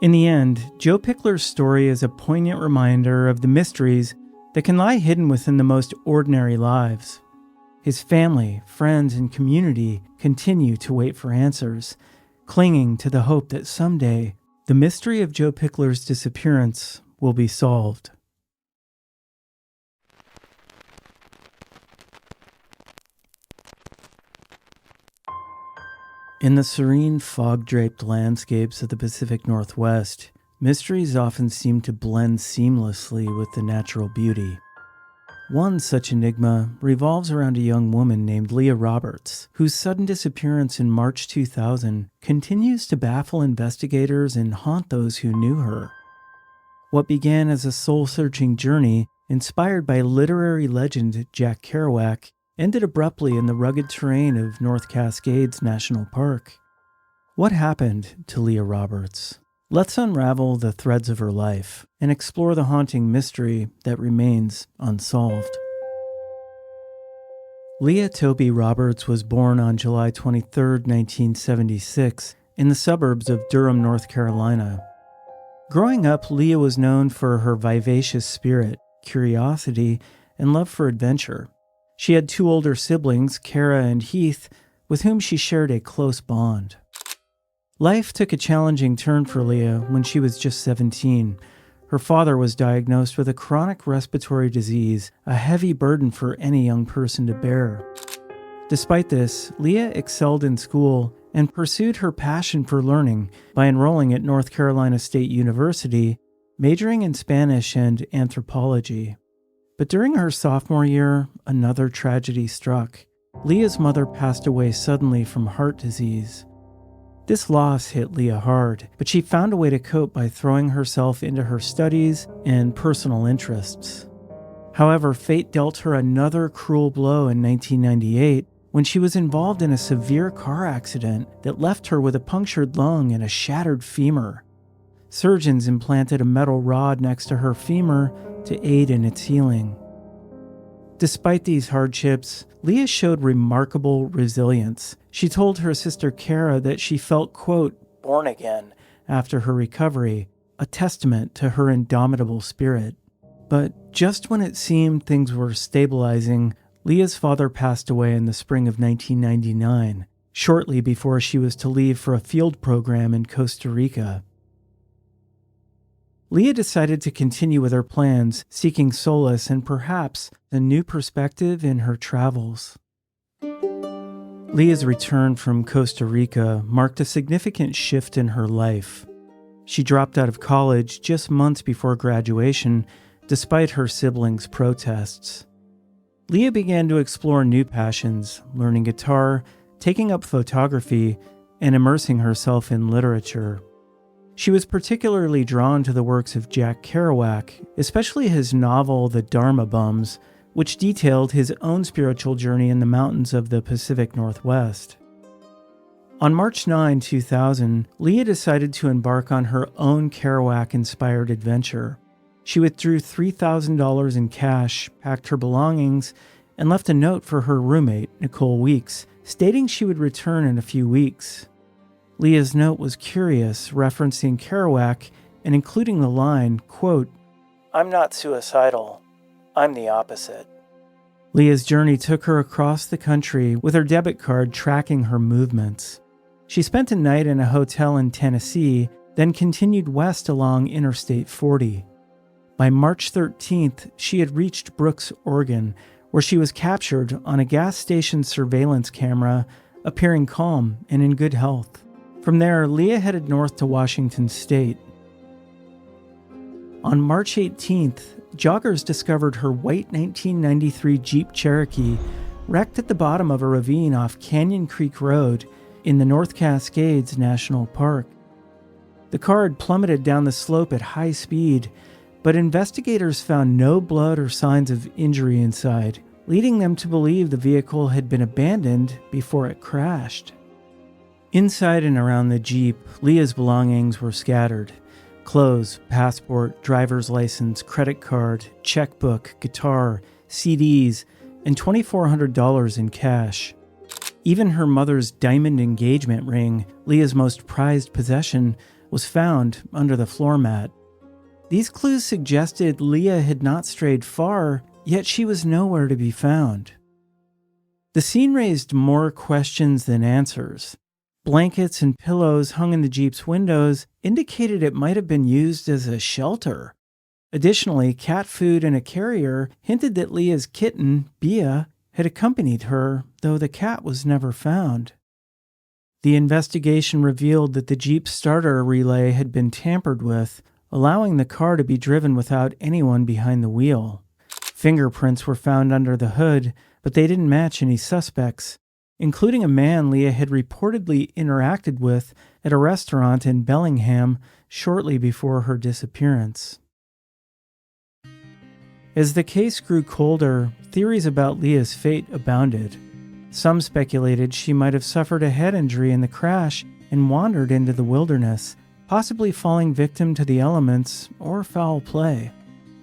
In the end, Joe Pickler's story is a poignant reminder of the mysteries that can lie hidden within the most ordinary lives. His family, friends, and community continue to wait for answers, clinging to the hope that someday the mystery of Joe Pickler's disappearance will be solved. In the serene, fog-draped landscapes of the Pacific Northwest, mysteries often seem to blend seamlessly with the natural beauty. One such enigma revolves around a young woman named Leah Roberts, whose sudden disappearance in March 2000 continues to baffle investigators and haunt those who knew her. What began as a soul-searching journey inspired by literary legend Jack Kerouac ended abruptly in the rugged terrain of North Cascades National Park. What happened to Leah Roberts? Let's unravel the threads of her life and explore the haunting mystery that remains unsolved. Leah Toby Roberts was born on July 23, 1976, in the suburbs of Durham, North Carolina. Growing up, Leah was known for her vivacious spirit, curiosity, and love for adventure. She had two older siblings, Kara and Heath, with whom she shared a close bond. Life took a challenging turn for Leah when she was just 17. Her father was diagnosed with a chronic respiratory disease, a heavy burden for any young person to bear. Despite this, Leah excelled in school and pursued her passion for learning by enrolling at North Carolina State University, majoring in Spanish and anthropology. But during her sophomore year, another tragedy struck. Leah's mother passed away suddenly from heart disease. This loss hit Leah hard, but she found a way to cope by throwing herself into her studies and personal interests. However, fate dealt her another cruel blow in 1998 when she was involved in a severe car accident that left her with a punctured lung and a shattered femur. Surgeons implanted a metal rod next to her femur to aid in its healing. Despite these hardships, Leah showed remarkable resilience. She told her sister Kara that she felt, quote, born again after her recovery, a testament to her indomitable spirit. But just when it seemed things were stabilizing, Leah's father passed away in the spring of 1999, shortly before she was to leave for a field program in Costa Rica. Leah decided to continue with her plans, seeking solace and perhaps a new perspective in her travels. Leah's return from Costa Rica marked a significant shift in her life. She dropped out of college just months before graduation, despite her siblings' protests. Leah began to explore new passions, learning guitar, taking up photography, and immersing herself in literature. She was particularly drawn to the works of Jack Kerouac, especially his novel The Dharma Bums, which detailed his own spiritual journey in the mountains of the Pacific Northwest. On March 9, 2000, Leah decided to embark on her own Kerouac-inspired adventure. She withdrew $3,000 in cash, packed her belongings, and left a note for her roommate, Nicole Weeks, stating she would return in a few weeks. Leah's note was curious, referencing Kerouac and including the line, quote, "I'm not suicidal. I'm the opposite." Leah's journey took her across the country with her debit card tracking her movements. She spent a night in a hotel in Tennessee, then continued west along Interstate 40. By March 13th, she had reached Brooks, Oregon, where she was captured on a gas station surveillance camera, appearing calm and in good health. From there, Leah headed north to Washington State. On March 18th, joggers discovered her white 1993 Jeep Cherokee wrecked at the bottom of a ravine off Canyon Creek Road in the North Cascades National Park. The car had plummeted down the slope at high speed, but investigators found no blood or signs of injury inside, leading them to believe the vehicle had been abandoned before it crashed. Inside and around the Jeep, Leah's belongings were scattered. Clothes, passport, driver's license, credit card, checkbook, guitar, CDs, and $2,400 in cash. Even her mother's diamond engagement ring, Leah's most prized possession, was found under the floor mat. These clues suggested Leah had not strayed far, yet she was nowhere to be found. The scene raised more questions than answers. Blankets and pillows hung in the Jeep's windows indicated it might have been used as a shelter. Additionally, cat food and a carrier hinted that Leah's kitten, Bia, had accompanied her, though the cat was never found. The investigation revealed that the Jeep starter relay had been tampered with, allowing the car to be driven without anyone behind the wheel. Fingerprints were found under the hood, but they didn't match any suspects, including a man Leah had reportedly interacted with at a restaurant in Bellingham shortly before her disappearance. As the case grew colder, theories about Leah's fate abounded. Some speculated she might have suffered a head injury in the crash and wandered into the wilderness, possibly falling victim to the elements or foul play.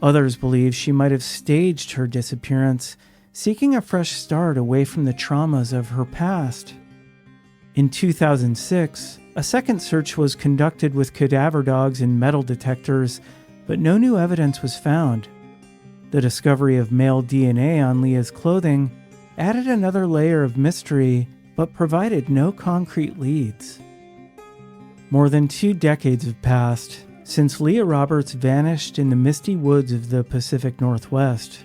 Others believed she might have staged her disappearance, seeking a fresh start away from the traumas of her past. In 2006, a second search was conducted with cadaver dogs and metal detectors, but no new evidence was found. The discovery of male DNA on Leah's clothing added another layer of mystery, but provided no concrete leads. More than 2 decades have passed since Leah Roberts vanished in the misty woods of the Pacific Northwest.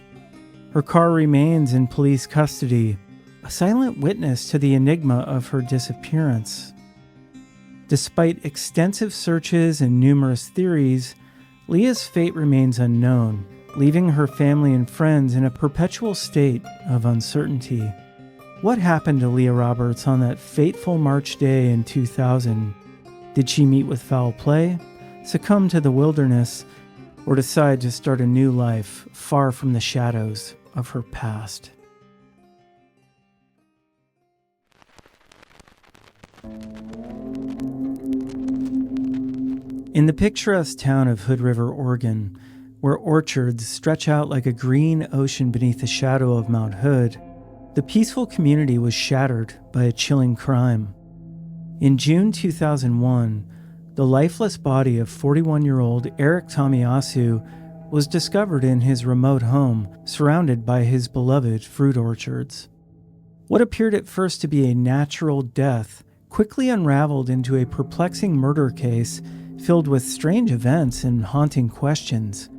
Her car remains in police custody, a silent witness to the enigma of her disappearance. Despite extensive searches and numerous theories, Leah's fate remains unknown, leaving her family and friends in a perpetual state of uncertainty. What happened to Leah Roberts on that fateful March day in 2000? Did she meet with foul play, succumb to the wilderness, or decide to start a new life far from the shadows of her past? In the picturesque town of Hood River, Oregon, where orchards stretch out like a green ocean beneath the shadow of Mount Hood, the peaceful community was shattered by a chilling crime. In June 2001, the lifeless body of 41-year-old Eric Tomiyasu was discovered in his remote home, surrounded by his beloved fruit orchards. What appeared at first to be a natural death quickly unraveled into a perplexing murder case filled with strange events and haunting questions.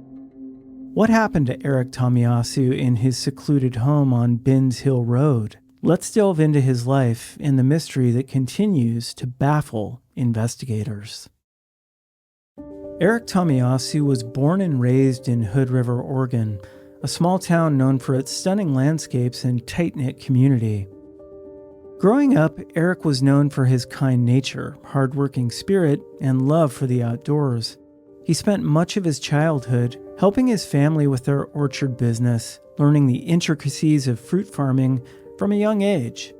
What happened to Eric Tomiyasu in his secluded home on Binns Hill Road? Let's delve into his life and the mystery that continues to baffle investigators. Eric Tomiyasu was born and raised in Hood River, Oregon, a small town known for its stunning landscapes and tight-knit community. Growing up, Eric was known for his kind nature, hardworking spirit, and love for the outdoors. He spent much of his childhood helping his family with their orchard business, learning the intricacies of fruit farming from a young age.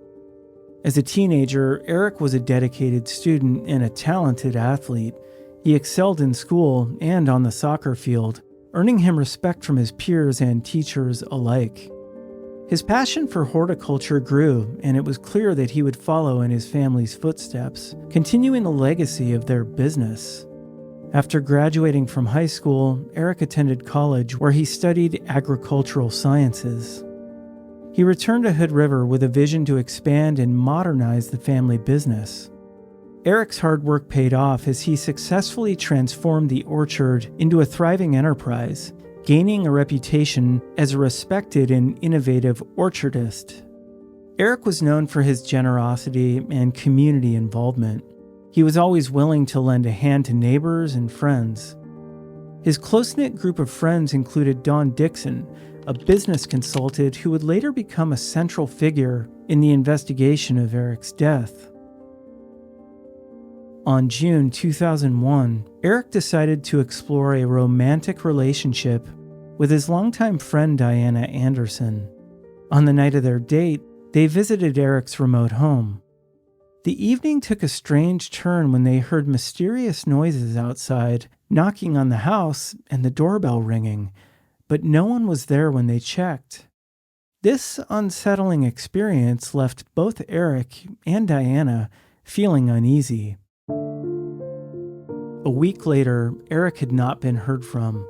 As a teenager, Eric was a dedicated student and a talented athlete. He excelled in school and on the soccer field, earning him respect from his peers and teachers alike. His passion for horticulture grew, and it was clear that he would follow in his family's footsteps, continuing the legacy of their business. After graduating from high school, Eric attended college where he studied agricultural sciences. He returned to Hood River with a vision to expand and modernize the family business. Eric's hard work paid off as he successfully transformed the orchard into a thriving enterprise, gaining a reputation as a respected and innovative orchardist. Eric was known for his generosity and community involvement. He was always willing to lend a hand to neighbors and friends. His close-knit group of friends included Don Dixon, a business consultant who would later become a central figure in the investigation of Eric's death. On June 2001, Eric decided to explore a romantic relationship with his longtime friend Diana Anderson. On the night of their date, they visited Eric's remote home. The evening took a strange turn when they heard mysterious noises outside, knocking on the house and the doorbell ringing, but no one was there when they checked. This unsettling experience left both Eric and Diana feeling uneasy. A week later, Eric had not been heard from,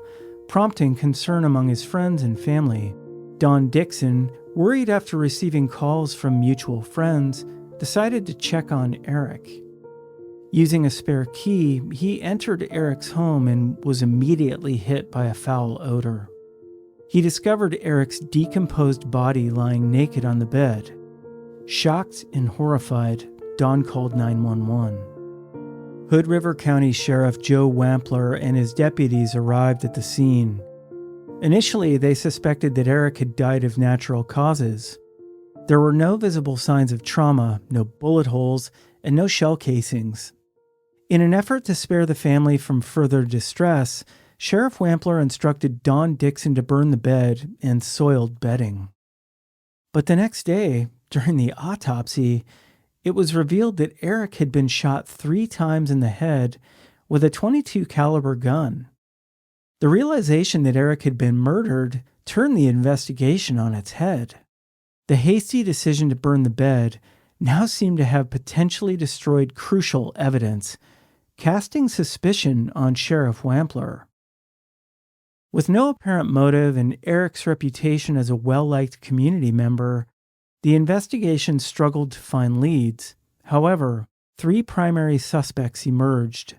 prompting concern among his friends and family. Don Dixon, worried after receiving calls from mutual friends, decided to check on Eric. Using a spare key, he entered Eric's home and was immediately hit by a foul odor. He discovered Eric's decomposed body lying naked on the bed. Shocked and horrified, Don called 911. Hood River County Sheriff Joe Wampler and his deputies arrived at the scene. Initially, they suspected that Eric had died of natural causes. There were no visible signs of trauma, no bullet holes, and no shell casings. In an effort to spare the family from further distress, Sheriff Wampler instructed Don Dixon to burn the bed and soiled bedding. But the next day, during the autopsy, it was revealed that Eric had been shot 3 times in the head with a .22 caliber gun. The realization that Eric had been murdered turned the investigation on its head. The hasty decision to burn the bed now seemed to have potentially destroyed crucial evidence, casting suspicion on Sheriff Wampler. With no apparent motive and Eric's reputation as a well-liked community member, the investigation struggled to find leads. However, 3 primary suspects emerged.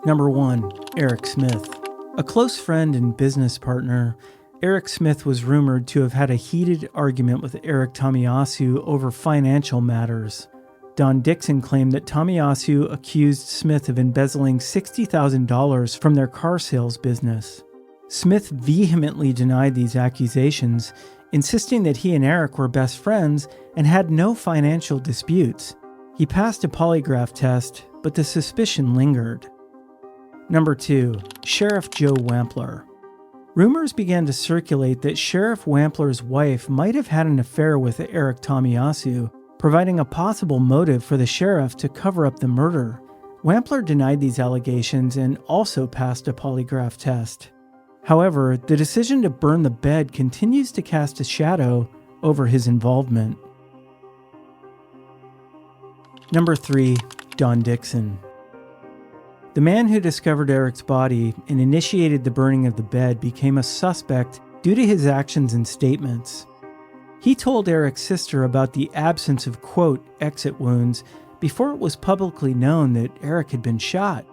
Number 1, Eric Smith. A close friend and business partner, Eric Smith was rumored to have had a heated argument with Eric Tomiyasu over financial matters. Don Dixon claimed that Tomiyasu accused Smith of embezzling $60,000 from their car sales business. Smith vehemently denied these accusations, insisting that he and Eric were best friends and had no financial disputes. He passed a polygraph test, but the suspicion lingered. Number 2, Sheriff Joe Wampler. Rumors began to circulate that Sheriff Wampler's wife might have had an affair with Eric Tomiyasu, providing a possible motive for the sheriff to cover up the murder. Wampler denied these allegations and also passed a polygraph test. However, the decision to burn the bed continues to cast a shadow over his involvement. Number 3, Don Dixon. The man who discovered Eric's body and initiated the burning of the bed became a suspect due to his actions and statements. He told Eric's sister about the absence of, quote, exit wounds before it was publicly known that Eric had been shot.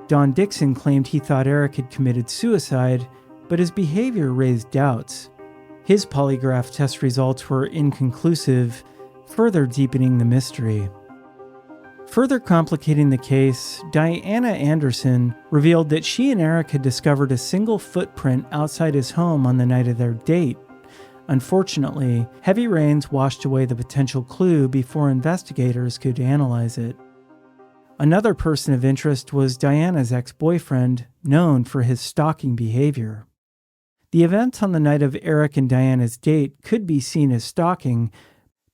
Don Dixon claimed he thought Eric had committed suicide, but his behavior raised doubts. His polygraph test results were inconclusive, further deepening the mystery. Further complicating the case, Diana Anderson revealed that she and Eric had discovered a single footprint outside his home on the night of their date. Unfortunately, heavy rains washed away the potential clue before investigators could analyze it. Another person of interest was Diana's ex-boyfriend, known for his stalking behavior. The events on the night of Eric and Diana's date could be seen as stalking,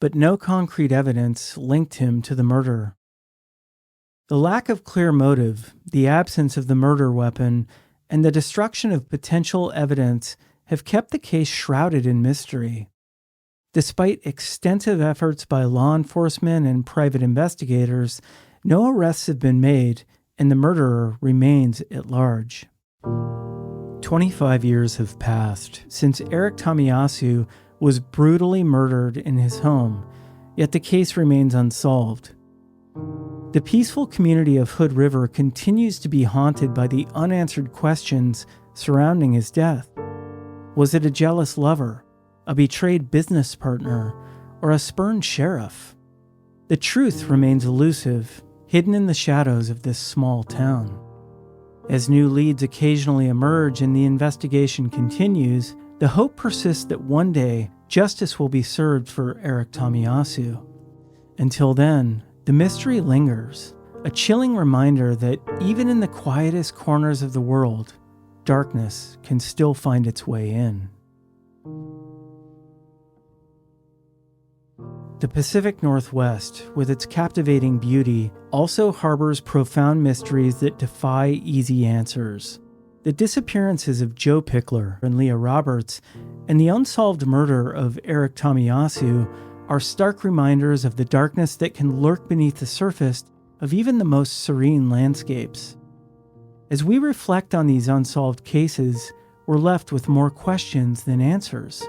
but no concrete evidence linked him to the murder. The lack of clear motive, the absence of the murder weapon, and the destruction of potential evidence have kept the case shrouded in mystery. Despite extensive efforts by law enforcement and private investigators, no arrests have been made, and the murderer remains at large. 25 years have passed since Eric Tomiyasu was brutally murdered in his home, yet the case remains unsolved. The peaceful community of Hood River continues to be haunted by the unanswered questions surrounding his death. Was it a jealous lover, a betrayed business partner, or a spurned sheriff? The truth remains elusive, hidden in the shadows of this small town. As new leads occasionally emerge and the investigation continues, the hope persists that one day justice will be served for Eric Tomiyasu. Until then, the mystery lingers, a chilling reminder that even in the quietest corners of the world, darkness can still find its way in. The Pacific Northwest, with its captivating beauty, also harbors profound mysteries that defy easy answers. The disappearances of Joe Pickler and Leah Roberts and the unsolved murder of Eric Tomiyasu are stark reminders of the darkness that can lurk beneath the surface of even the most serene landscapes. As we reflect on these unsolved cases, we're left with more questions than answers.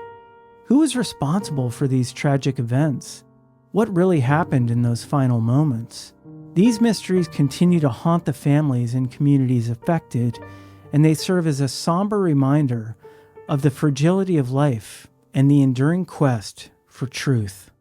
Who is responsible for these tragic events? What really happened in those final moments? These mysteries continue to haunt the families and communities affected, and they serve as a somber reminder of the fragility of life and the enduring quest for truth.